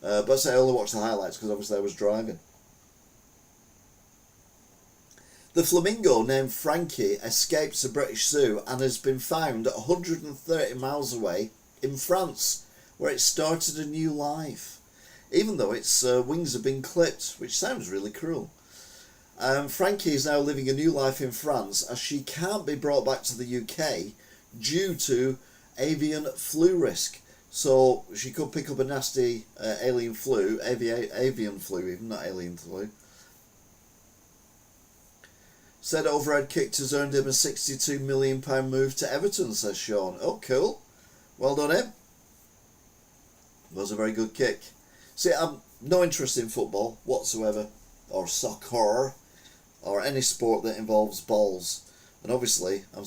Speaker 1: But I say I only watched the highlights because obviously I was driving. The flamingo named Frankie escapes a British zoo and has been found 130 miles away in France, where it started a new life, even though its wings have been clipped, which sounds really cruel. Frankie is now living a new life in France as she can't be brought back to the UK due to avian flu risk. So she could pick up a nasty avian flu, even, not alien flu. Said overhead kick has earned him a £62 million move to Everton, says Sean. Oh, cool. Well done, him. It was a very good kick. See, I'm no interest in football whatsoever, or soccer, or any sport that involves balls. And obviously, I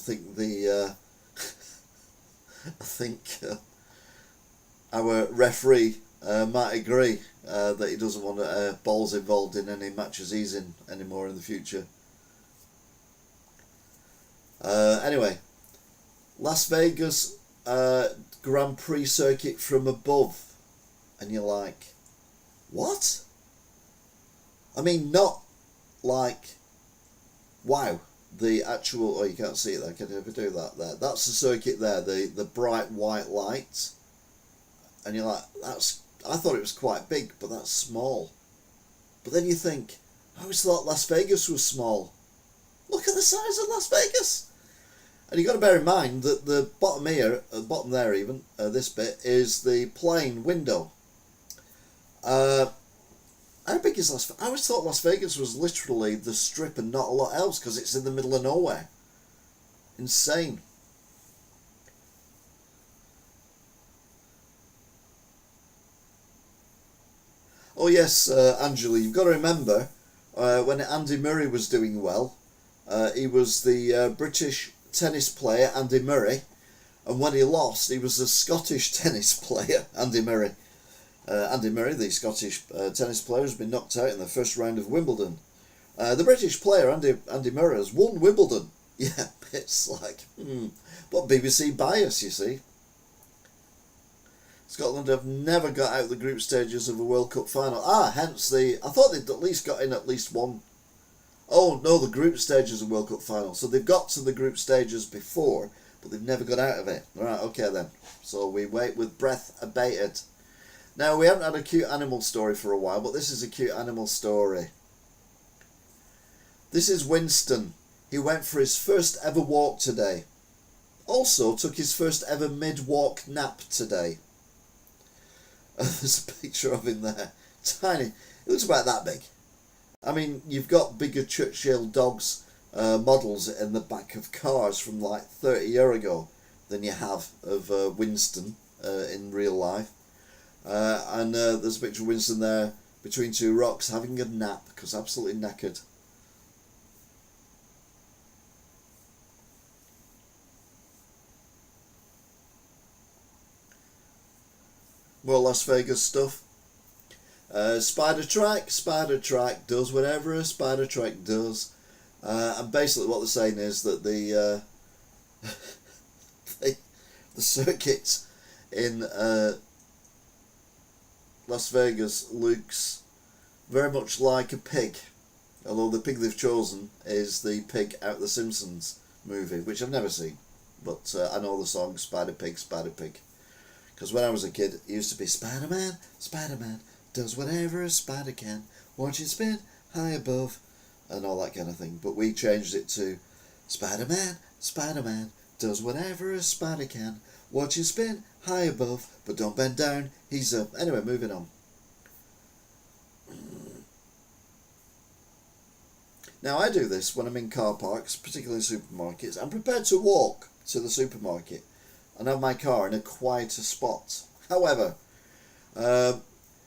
Speaker 1: think our referee might agree that he doesn't want balls involved in any matches he's in anymore in the future. Anyway, Las Vegas Grand Prix circuit from above, and you're like, what? I mean, not like, wow, the actual, oh, you can't see it there, can you ever do that there? That's the circuit there, the bright white light, and you're like, I thought it was quite big, but that's small. But then you think, I always thought Las Vegas was small. Look at the size of Las Vegas. And you've got to bear in mind that the bottom here, bottom there even, this bit, is the plane window. How big is Las Vegas? I always thought Las Vegas was literally the strip and not a lot else because it's in the middle of nowhere. Insane. Oh yes, Angela, you've got to remember when Andy Murray was doing well, he was the British tennis player Andy Murray, and when he lost, he was the Scottish tennis player Andy Murray. Andy Murray, the Scottish tennis player, has been knocked out in the first round of Wimbledon. The British player Andy Murray has won Wimbledon. Yeah, it's like, but BBC bias, you see. Scotland have never got out of the group stages of a World Cup final. Hence I thought they'd at least got in at least one. Oh no, the group stages of World Cup final. So they've got to the group stages before, but they've never got out of it. Right, okay then. So we wait with breath abated. Now, we haven't had a cute animal story for a while, but this is a cute animal story. This is Winston. He went for his first ever walk today. Also took his first ever mid-walk nap today. There's a picture of him there. Tiny. It looks about that big. I mean, you've got bigger Churchill dogs models in the back of cars from like 30 years ago than you have of Winston in real life. And there's a picture of Winston there between two rocks having a nap because absolutely knackered. More Las Vegas stuff. Spider track does whatever a spider track does, and basically what they're saying is that the circuit in Las Vegas looks very much like a pig, although the pig they've chosen is the pig out of the Simpsons movie, which I've never seen, but I know the song Spider Pig, Spider Pig. Because when I was a kid, it used to be Spider-Man, Spider-Man does whatever a spider can, watch it spin high above, and all that kind of thing. But we changed it to Spider-Man, Spider-Man does whatever a spider can, watch it spin high above, but don't bend down, he's up. Anyway, moving on. Now, I do this when I'm in car parks, particularly supermarkets. I'm prepared to walk to the supermarket and have my car in a quieter spot. However,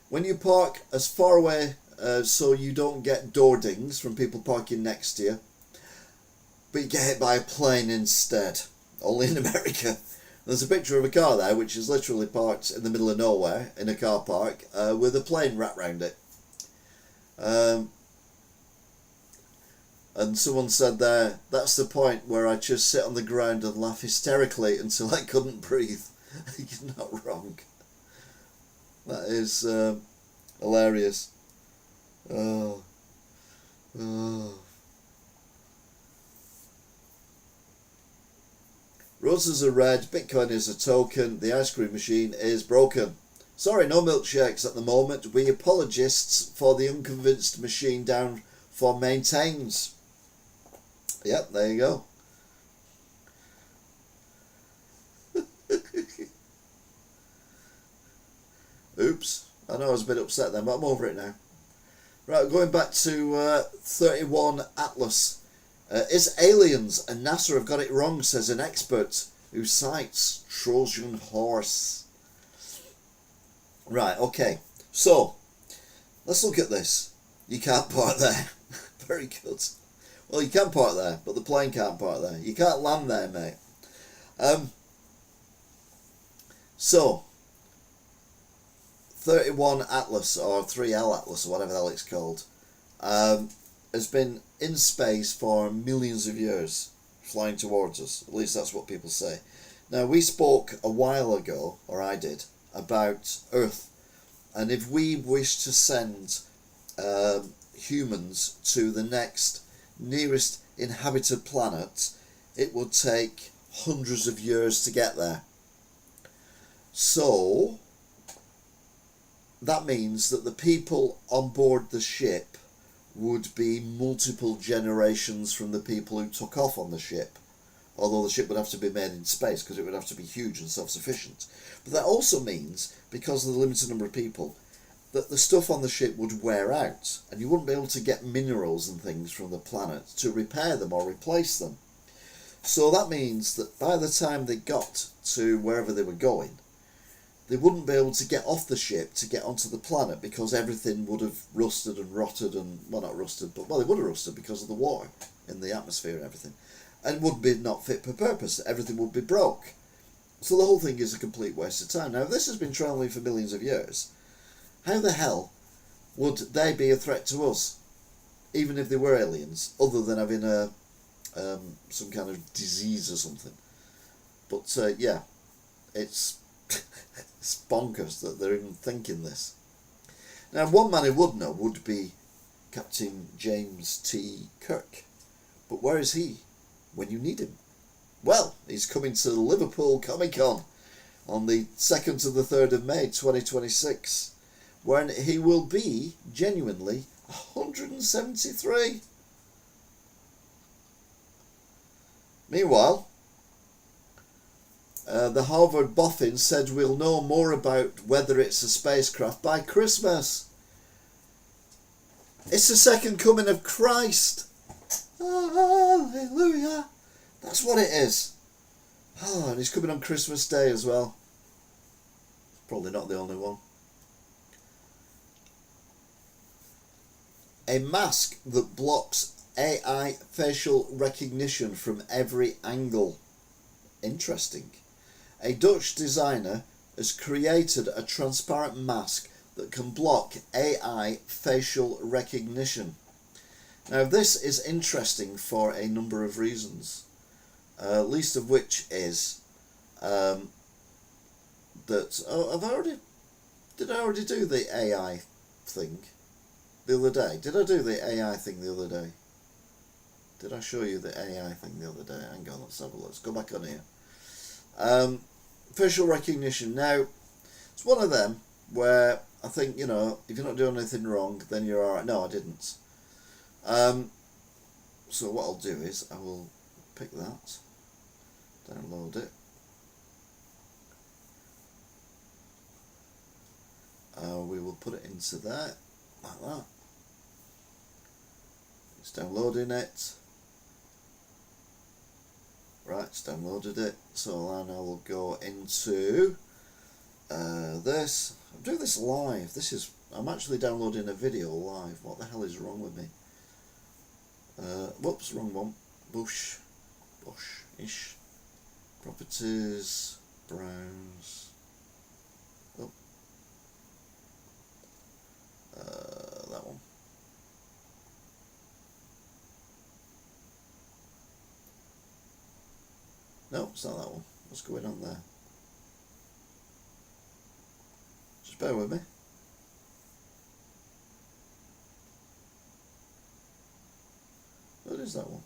Speaker 1: when you park as far away so you don't get door dings from people parking next to you, but you get hit by a plane instead. Only in America. There's a picture of a car there which is literally parked in the middle of nowhere in a car park with a plane wrapped around it. And someone said there, that's the point where I just sit on the ground and laugh hysterically until I couldn't breathe. You're not wrong. That is hilarious. Oh. Roses are red, Bitcoin is a token, the ice cream machine is broken. Sorry, no milkshakes at the moment. We apologists for the unconvinced machine down for maintains. Yep, there you go. Oops, I know I was a bit upset then, but I'm over it now. Right, going back to 31 Atlas. Is aliens and NASA have got it wrong, says an expert who cites Trojan horse. Right, okay. So, let's look at this. You can't park there. Very good. Well, you can park there, but the plane can't park there. You can't land there, mate. So, 31 Atlas, or 3L Atlas, or whatever the hell it's called, has been in space for millions of years, flying towards us. At least that's what people say. Now, we spoke a while ago, or I did, about Earth. And if we wish to send humans to the nearest inhabited planet, it would take hundreds of years to get there. So, that means that the people on board the ship would be multiple generations from the people who took off on the ship, although the ship would have to be made in space because it would have to be huge and self-sufficient. But that also means, because of the limited number of people, that the stuff on the ship would wear out and you wouldn't be able to get minerals and things from the planet to repair them or replace them. So that means that by the time they got to wherever they were going, they wouldn't be able to get off the ship to get onto the planet because everything would have rusted and rotted and, well, not rusted, but, well, they would have rusted because of the water in the atmosphere and everything. And would be not fit for purpose. Everything would be broke. So the whole thing is a complete waste of time. Now, if this has been travelling for millions of years, how the hell would they be a threat to us, even if they were aliens, other than having some kind of disease or something? But, yeah, it's... it's bonkers that they're even thinking this. Now, one man who would know would be Captain James T. Kirk. But where is he when you need him? Well, he's coming to Liverpool Comic Con on the 2nd to the 3rd of May 2026, when he will be genuinely 173. Meanwhile, the Harvard boffin said we'll know more about whether it's a spacecraft by Christmas. It's the second coming of Christ. Hallelujah. That's what it is. Oh, and he's coming on Christmas Day as well. Probably not the only one. A mask that blocks AI facial recognition from every angle. Interesting. A Dutch designer has created a transparent mask that can block AI facial recognition. Now, this is interesting for a number of reasons, least of which is that did I already do the AI thing the other day? Did I do the AI thing the other day? Did I show you the AI thing the other day? Hang on, let's have a look. Let's go back on here. Facial recognition. Now, it's one of them where I think, you know, if you're not doing anything wrong, then you're alright. No, I didn't. So what I'll do is I will pick that, download it. We will put it into there, like that. It's downloading it. Right, it's downloaded it. So now we'll go into this. I'm doing this live. I'm actually downloading a video live. What the hell is wrong with me? Whoops, wrong one. Boosh. Bosch-ish. Properties, browse. Oh, that one. No, it's not that one. What's going on there? Just bear with me. What is that one?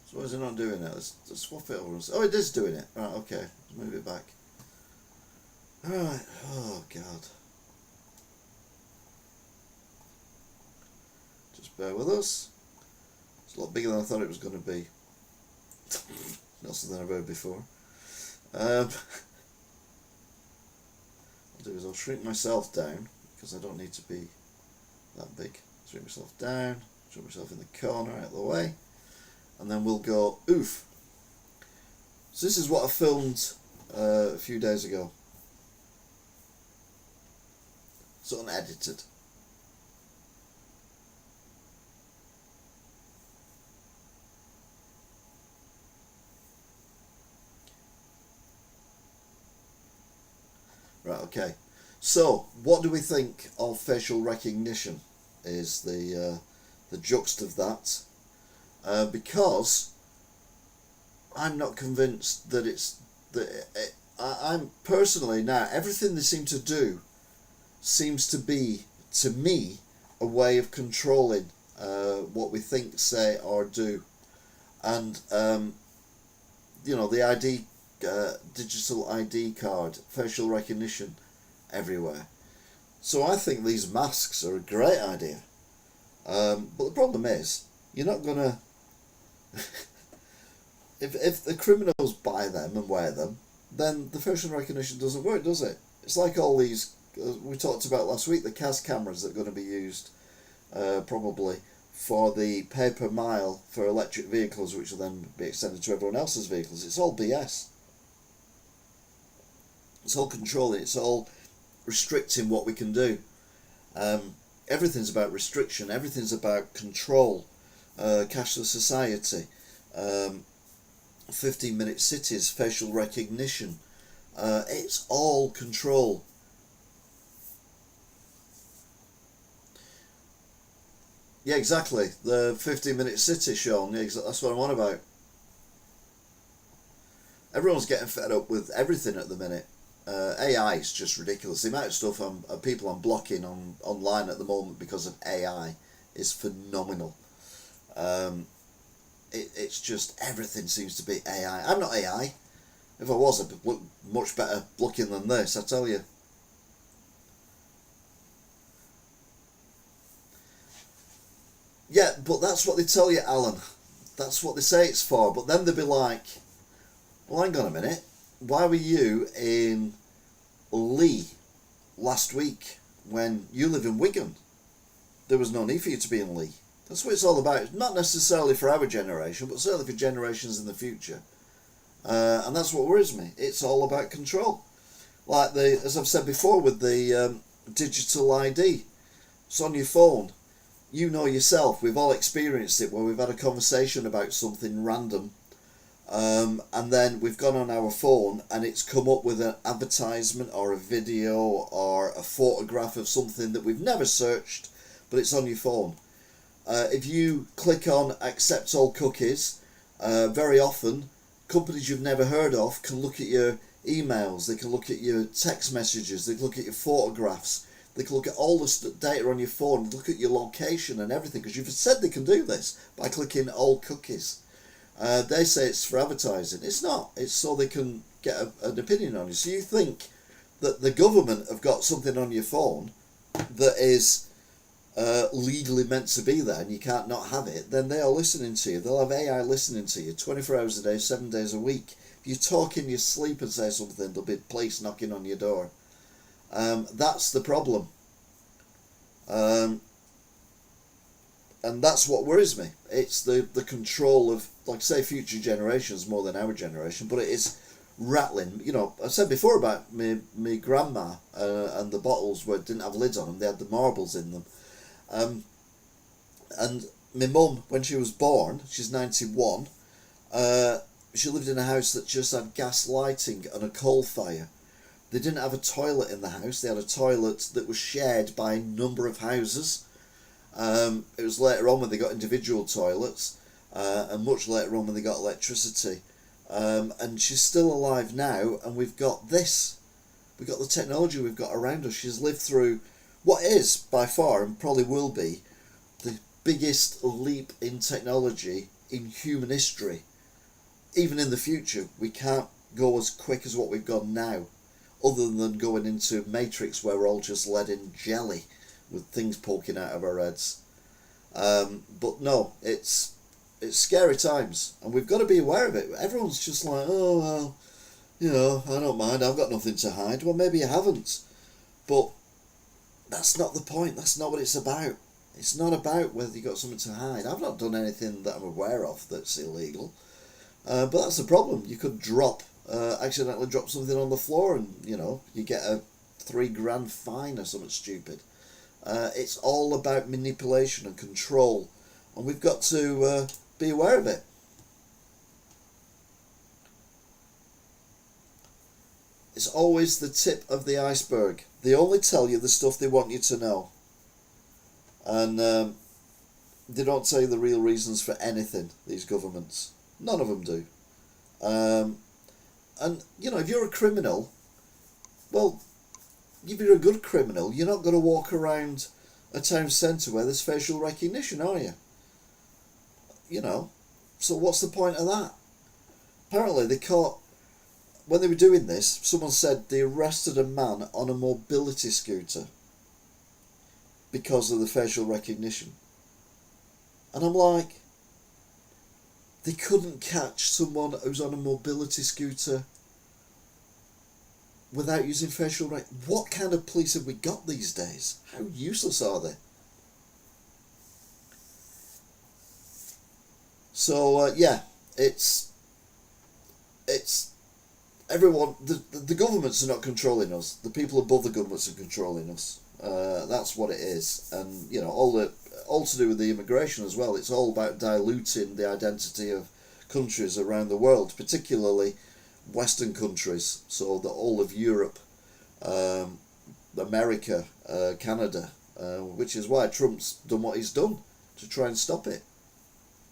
Speaker 1: So why is it not doing it? Let's swap it over. Oh, it is doing it. Right, okay. Let's move it back. Alright. Oh, God. Just bear with us. It's a lot bigger than I thought it was going to be. Not something I've heard before. What I'll do is I'll shrink myself down, because I don't need to be that big. Shrink myself down, shrink myself in the corner out of the way, and then we'll go oof. So this is what I filmed a few days ago. It's unedited. Right, okay. So, what do we think of facial recognition? Is the juxt of that, because I'm not convinced that it's that I'm personally now everything they seem to do seems to be to me a way of controlling what we think, say, or do, and the ID. Digital ID card, facial recognition everywhere. So I think these masks are a great idea. But the problem is, you're not going to... if the criminals buy them and wear them, then the facial recognition doesn't work, does it? It's like all these, we talked about last week, the CAS cameras that are going to be used probably for the pay-per-mile for electric vehicles, which will then be extended to everyone else's vehicles. It's all BS. It's all controlling, it's all restricting what we can do. Everything's about restriction, everything's about control. Cashless society, 15-minute cities, facial recognition. It's all control. Yeah, exactly. The 15-minute city, Sean. Yeah, that's what I'm on about. Everyone's getting fed up with everything at the minute. AI is just ridiculous. The amount of stuff people I'm blocking online at the moment because of AI is phenomenal. It's just everything seems to be AI. I'm not AI. If I was, I'd look much better looking than this, I tell you. Yeah, but that's what they tell you, Alan. That's what they say it's for. But then they'll be like, well, hang on a minute. Why were you in Lee last week when you live in Wigan? There was no need for you to be in Lee. That's what it's all about. Not necessarily for our generation, but certainly for generations in the future. And that's what worries me. It's all about control. Like as I've said before with the digital ID. It's on your phone. You know yourself, we've all experienced it where we've had a conversation about something random, and then we've gone on our phone and it's come up with an advertisement or a video or a photograph of something that we've never searched, but it's on your phone. If you click on accept all cookies, very often companies you've never heard of can look at your emails, they can look at your text messages, they can look at your photographs, they can look at all the data on your phone, look at your location and everything, because you've said they can do this by clicking all cookies. They say it's for advertising. It's not. It's so they can get an opinion on you. So you think that the government have got something on your phone that is legally meant to be there and you can't not have it, then they are listening to you. They'll have AI listening to you 24 hours a day, 7 days a week. If you talk in your sleep and say something, there'll be police knocking on your door. That's the problem. And that's what worries me. It's the control of like I say, future generations more than our generation, but it is rattling. You know, I said before about me grandma and the bottles didn't have lids on them; they had the marbles in them. And my mum, when she was born, she's 91. She lived in a house that just had gas lighting and a coal fire. They didn't have a toilet in the house. They had a toilet that was shared by a number of houses. It was later on when they got individual toilets, and much later on when they got electricity. And she's still alive now, and we've got this. We've got the technology we've got around us. She's lived through what is, by far, and probably will be, the biggest leap in technology in human history. Even in the future, we can't go as quick as what we've gone now, other than going into Matrix where we're all just led in jelly with things poking out of our heads. But no, it's scary times, and we've got to be aware of it. Everyone's just like, oh well, you know, I don't mind, I've got nothing to hide. Well, maybe you haven't, but that's not the point. That's not what it's about. It's not about whether you've got something to hide. I've not done anything that I'm aware of that's illegal, but that's the problem. You could accidentally drop something on the floor, and you know, you get a $3,000 fine or something stupid. It's all about manipulation and control, and we've got to be aware of it. It's always the tip of the iceberg. They only tell you the stuff they want you to know, and they don't tell you the real reasons for anything, these governments. None of them do. And you know, if you're a criminal, well, if you're a good criminal, you're not going to walk around a town centre where there's facial recognition, are you? You know, so what's the point of that? Apparently they caught, when they were doing this, someone said they arrested a man on a mobility scooter because of the facial recognition. And I'm like, they couldn't catch someone who's on a mobility scooter without using facial recognition. What kind of police have we got these days? How useless are they? So yeah, it's everyone. The governments are not controlling us. The people above the governments are controlling us. That's what it is, and you know, all to do with the immigration as well. It's all about diluting the identity of countries around the world, particularly Western countries, so that all of Europe, America, Canada, which is why Trump's done what he's done to try and stop it.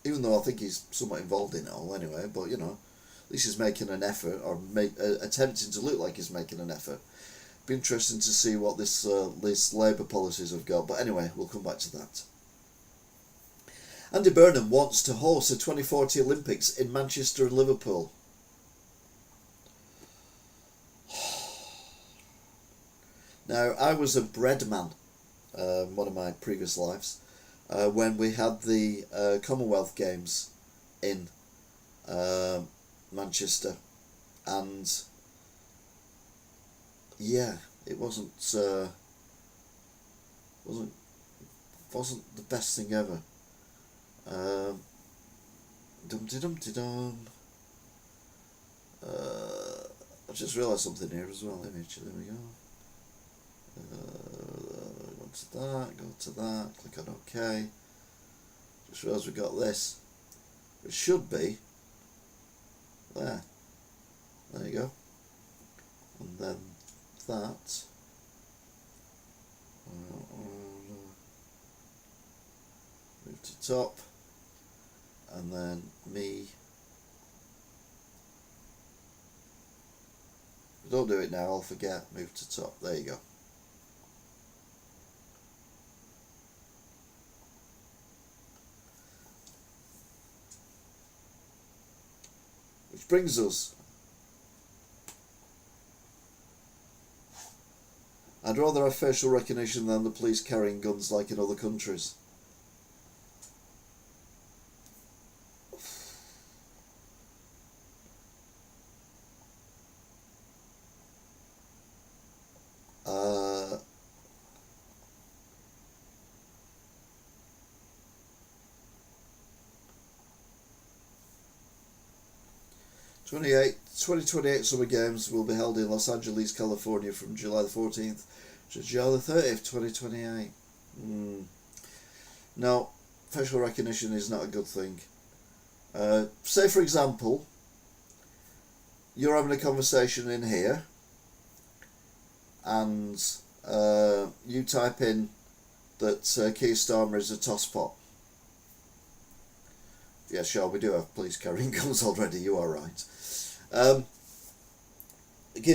Speaker 1: Even though I think he's somewhat involved in it all anyway, but you know, at least he's making an effort, or attempting to look like he's making an effort. Be interesting to see what this Labour policies have got, but anyway, we'll come back to that. Andy Burnham wants to host the 2040 Olympics in Manchester and Liverpool. Now, I was a bread man, one of my previous lives, when we had the Commonwealth Games in Manchester, and yeah, it wasn't the best thing ever. I just realised something here as well. Image, there we go. Go to that, click on OK. Just realised we got this. It should be there. There you go. And then that. Move to top. And then me. Don't do it now, I'll forget. Move to top. There you go. Which brings us. I'd rather have facial recognition than the police carrying guns like in other countries. 2028 Summer Games will be held in Los Angeles, California from July the 14th to July the 30th, 2028. No, facial recognition is not a good thing. Say, for example, you're having a conversation in here and you type in that Keir Starmer is a tosspot. Yeah, sure, we do have police carrying guns already, you are right. Keir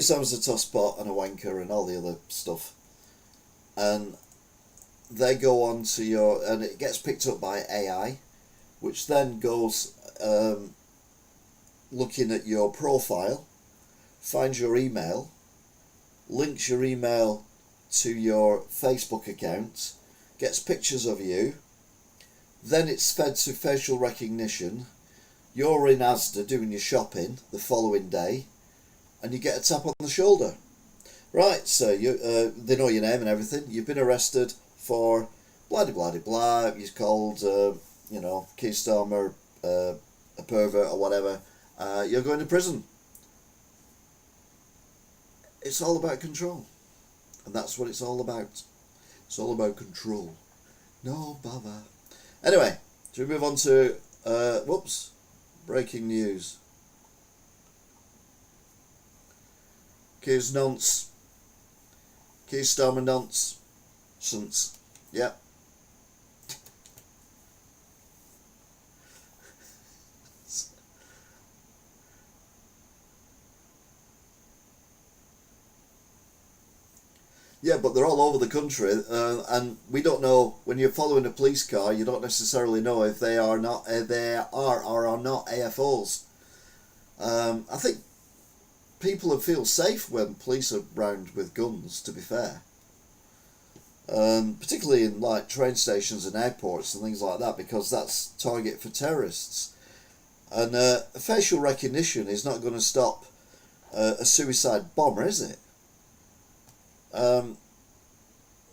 Speaker 1: Starmer's a tosspot and a wanker and all the other stuff. And they go on to your, and it gets picked up by AI, which then goes looking at your profile, finds your email, links your email to your Facebook account, gets pictures of you, then it's fed to facial recognition. You're in Asda doing your shopping the following day, and you get a tap on the shoulder. Right, so you they know your name and everything. You've been arrested for blah blah blah blah. You're called Keir Starmer a pervert or whatever. You're going to prison. It's all about control, and that's what it's all about. It's all about control. No bother. Anyway, should we move on to breaking news. Keir's nonce. Keir Starmer nonce. Sunce. Yep. Yeah, but they're all over the country, and we don't know, when you're following a police car, you don't necessarily know if they are or are not AFOs. I think people feel safe when police are round with guns, to be fair. Particularly in like train stations and airports and things like that, because that's target for terrorists. And facial recognition is not going to stop a suicide bomber, is it?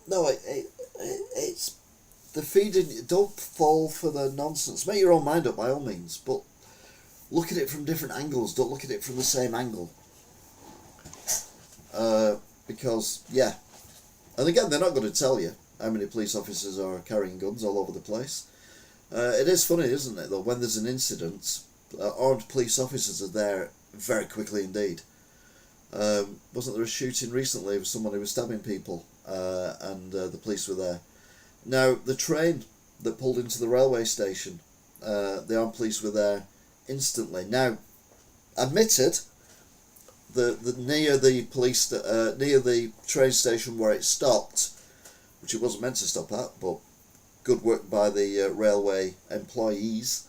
Speaker 1: No, it's the feeding. Don't fall for the nonsense. Make your own mind up by all means, but look at it from different angles. Don't look at it from the same angle. Because yeah, and again, they're not going to tell you how many police officers are carrying guns all over the place. It is funny, isn't it? Though when there's an incident, armed police officers are there very quickly indeed. Wasn't there a shooting recently of someone who was stabbing people, and the police were there. Now, the train that pulled into the railway station, the armed police were there instantly. Now, admitted, the near the train station where it stopped, which it wasn't meant to stop at, but good work by the railway employees,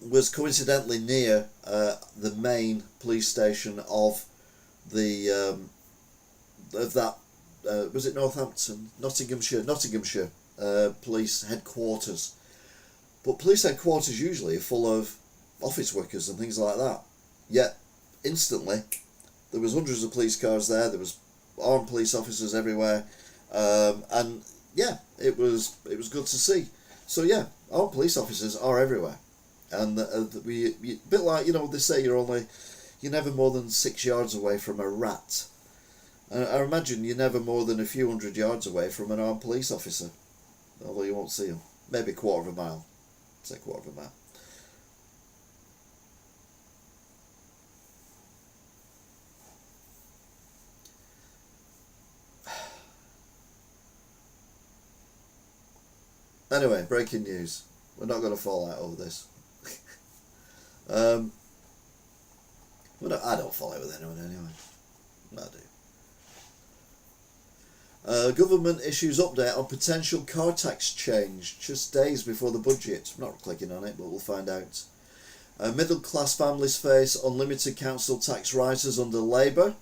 Speaker 1: was coincidentally near the main police station of the was it Nottinghamshire police headquarters. But police headquarters usually are full of office workers and things like that. Yet instantly there was hundreds of police cars there. There was armed police officers everywhere, and yeah, it was good to see. So yeah, armed police officers are everywhere. And we a bit like, they say you're never more than 6 yards away from a rat. I imagine you're never more than a few hundred yards away from an armed police officer, although you won't see them. Maybe a quarter of a mile. Say quarter of a mile. Anyway, breaking news. We're not going to fall out over this. I don't fall out with anyone anyway. I do. Government issues update on potential car tax change just days before the budget. I'm not clicking on it, but we'll find out. Middle class families face unlimited council tax rises under Labour.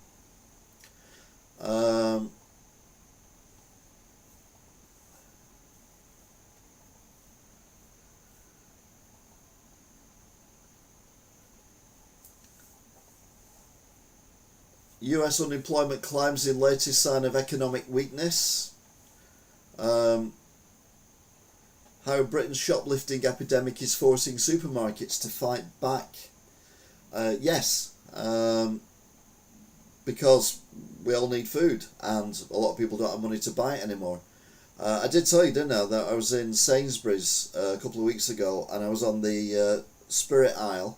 Speaker 1: US unemployment climbs in latest sign of economic weakness. How Britain's shoplifting epidemic is forcing supermarkets to fight back. Yes, because we all need food, and a lot of people don't have money to buy it anymore. I did tell you, didn't I, that I was in Sainsbury's a couple of weeks ago, and I was on the spirit aisle.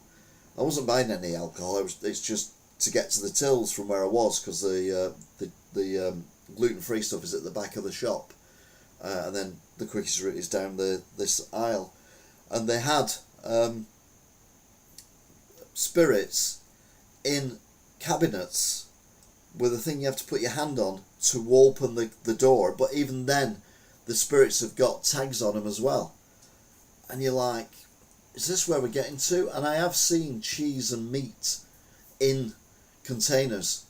Speaker 1: I wasn't buying any alcohol. It's just to get to the tills from where I was, because the gluten-free stuff is at the back of the shop, and then the quickest route is down this aisle, and they had spirits in cabinets with a thing you have to put your hand on to open the door, but even then the spirits have got tags on them as well, and you're like, is this where we're getting to? And I have seen cheese and meat in containers,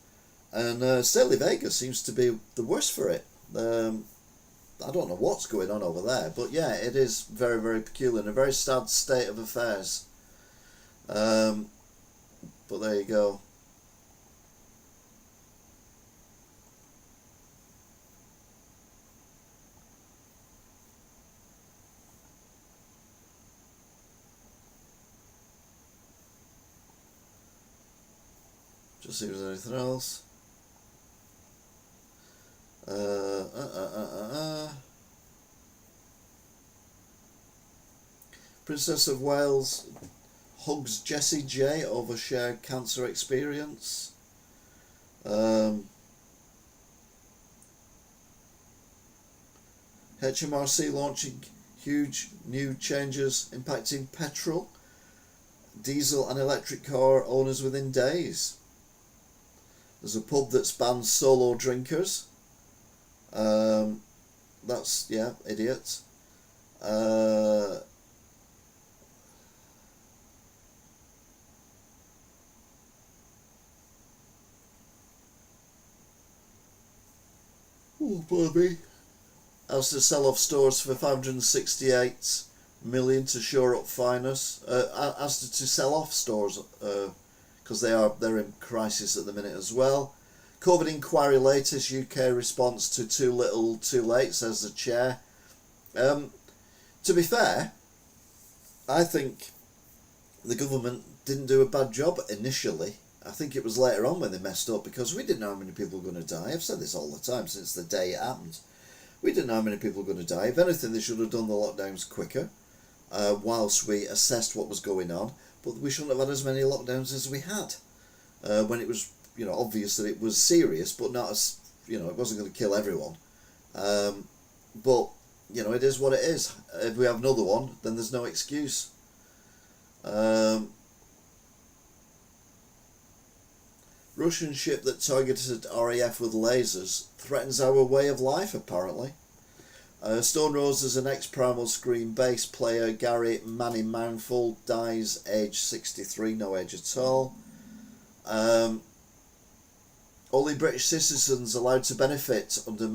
Speaker 1: and Staley Vega seems to be the worst for it. I don't know what's going on over there, but yeah, it is very, very peculiar and a very sad state of affairs. But there you go. Just see if there's anything else. Princess of Wales hugs Jessie J over shared cancer experience. HMRC launching huge new changes impacting petrol, diesel and electric car owners within days. There's a pub that's banned solo drinkers. That's, yeah, idiot. Oh, baby. As to sell off stores for 568 million to shore up finance. As to sell off stores, because they're in crisis at the minute as well. COVID inquiry latest, UK response to too little too late, says the chair. To be fair, I think the government didn't do a bad job initially. I think it was later on when they messed up, because we didn't know how many people were going to die. I've said this all the time since the day it happened. We didn't know how many people were going to die. If anything, they should have done the lockdowns quicker, whilst we assessed what was going on. But we shouldn't have had as many lockdowns as we had, when it was, obvious that it was serious, but not as, it wasn't going to kill everyone. But, it is what it is. If we have another one, then there's no excuse. Russian ship that targeted RAF with lasers threatens our way of life, apparently. Stone Roses, an ex-Primal Scream bass player, Gary Manny Mountful, dies age 63, no age at all. Only British citizens allowed to benefit under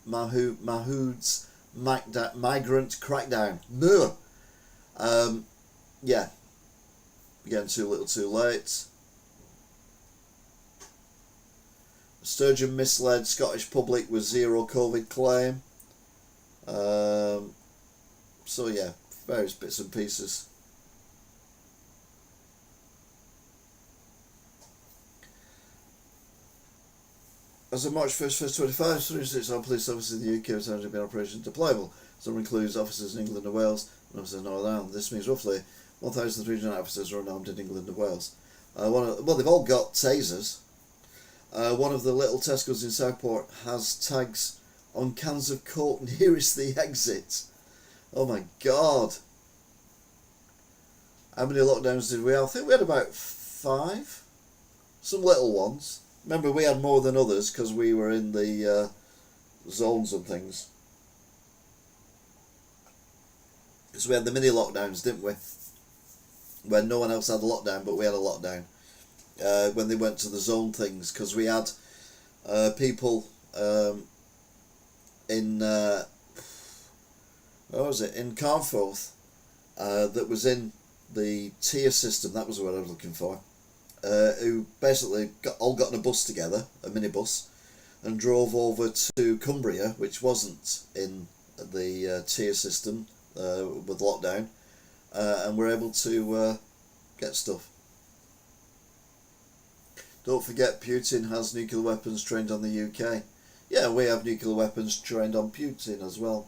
Speaker 1: Mahood's migrant crackdown. No. Yeah. Again, too little too late. Sturgeon misled Scottish public with zero COVID claim. So yeah, various bits and pieces. As of March 1st, 2025, 36 armed police officers in the UK have turned to be operation deployable. Some includes officers in England and Wales and officers in Northern Ireland. This means roughly 1,300 officers are unarmed in England and Wales. They've all got tasers. One of the little Tesco's in Southport has tags on cans of Coke nearest the exit. Oh my god. How many lockdowns did we have? I think we had about 5. Some little ones. Remember, we had more than others because we were in the zones and things. So we had the mini lockdowns, didn't we? When no one else had a lockdown, but we had a lockdown. When they went to the zone things, because we had people in in Carnforth that was in the tier system. That was what I was looking for. Who basically got in a bus together, a minibus, and drove over to Cumbria, which wasn't in the tier system with lockdown, and were able to get stuff. Don't forget Putin has nuclear weapons trained on the UK. Yeah, we have nuclear weapons trained on Putin as well.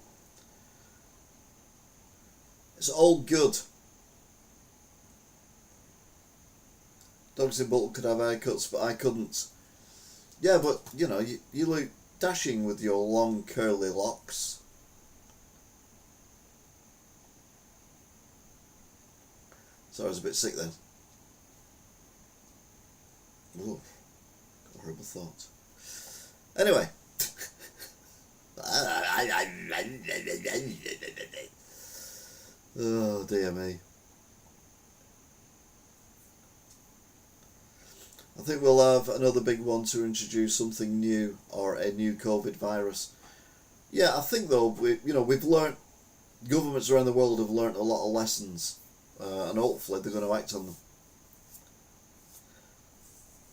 Speaker 1: It's all good. Dogs in Bolton could have haircuts, but I couldn't. Yeah, but, you know, you look dashing with your long curly locks. Sorry, I was a bit sick then. Ooh, got a horrible thought. Anyway. Oh, dear me. I think we'll have another big one to introduce something new, or a new COVID virus. Yeah, I think though, we've learnt, governments around the world have learnt a lot of lessons, and hopefully they're going to act on them.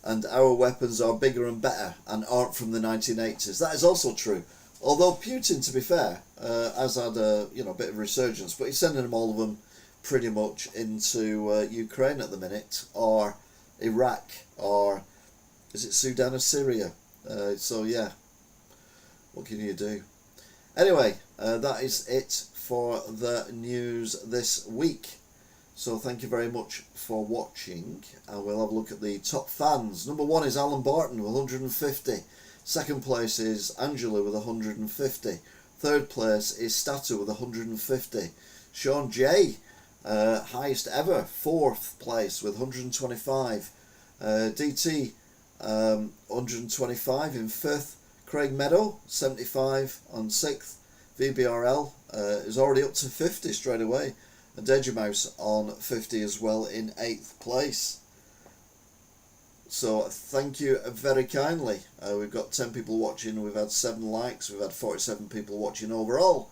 Speaker 1: And our weapons are bigger and better and aren't from the 1980s. That is also true. Although Putin, to be fair, has had a bit of resurgence, but he's sending them all of them pretty much into Ukraine at the minute, or Iraq, or is it Sudan or Syria? So yeah, what can you do? Anyway, that is it for the news this week. So thank you very much for watching, and we'll have a look at the top fans. Number 1 is Alan Barton with 150. Second place is Angela with 150. Third place is Statu with 150. Sean J, highest ever, 4th place with 125. DT, 125 in 5th. Craig Meadow, 75 on 6th. VBRL is already up to 50 straight away. And Mouse on 50 as well in 8th place. So thank you very kindly. We've got 10 people watching, we've had 7 likes, we've had 47 people watching overall,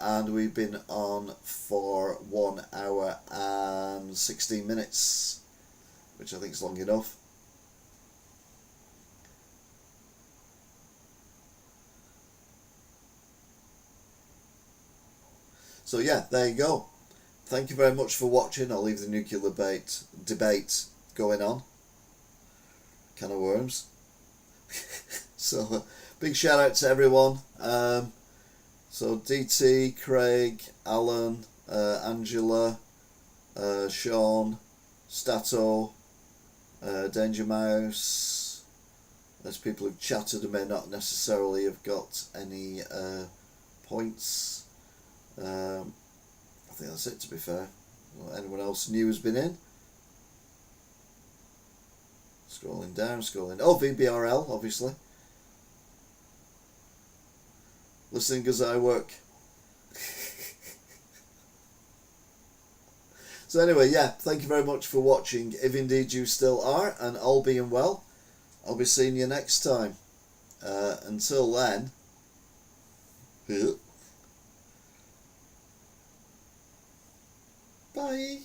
Speaker 1: and we've been on for 1 hour and 16 minutes, which I think is long enough. So yeah, there you go. Thank you very much for watching. I'll leave the nuclear debate going on. Can of worms. So big shout out to everyone. So DT, Craig, Alan, Angela, Sean, Stato, Danger Mouse. There's people who've chatted and may not necessarily have got any points. I think that's it, to be fair. Well, anyone else new has been in? Scrolling down, scrolling. Oh, VBRL, obviously. Listening as I work. So anyway, yeah, thank you very much for watching, if indeed you still are, and all being well, I'll be seeing you next time. Until then, bye.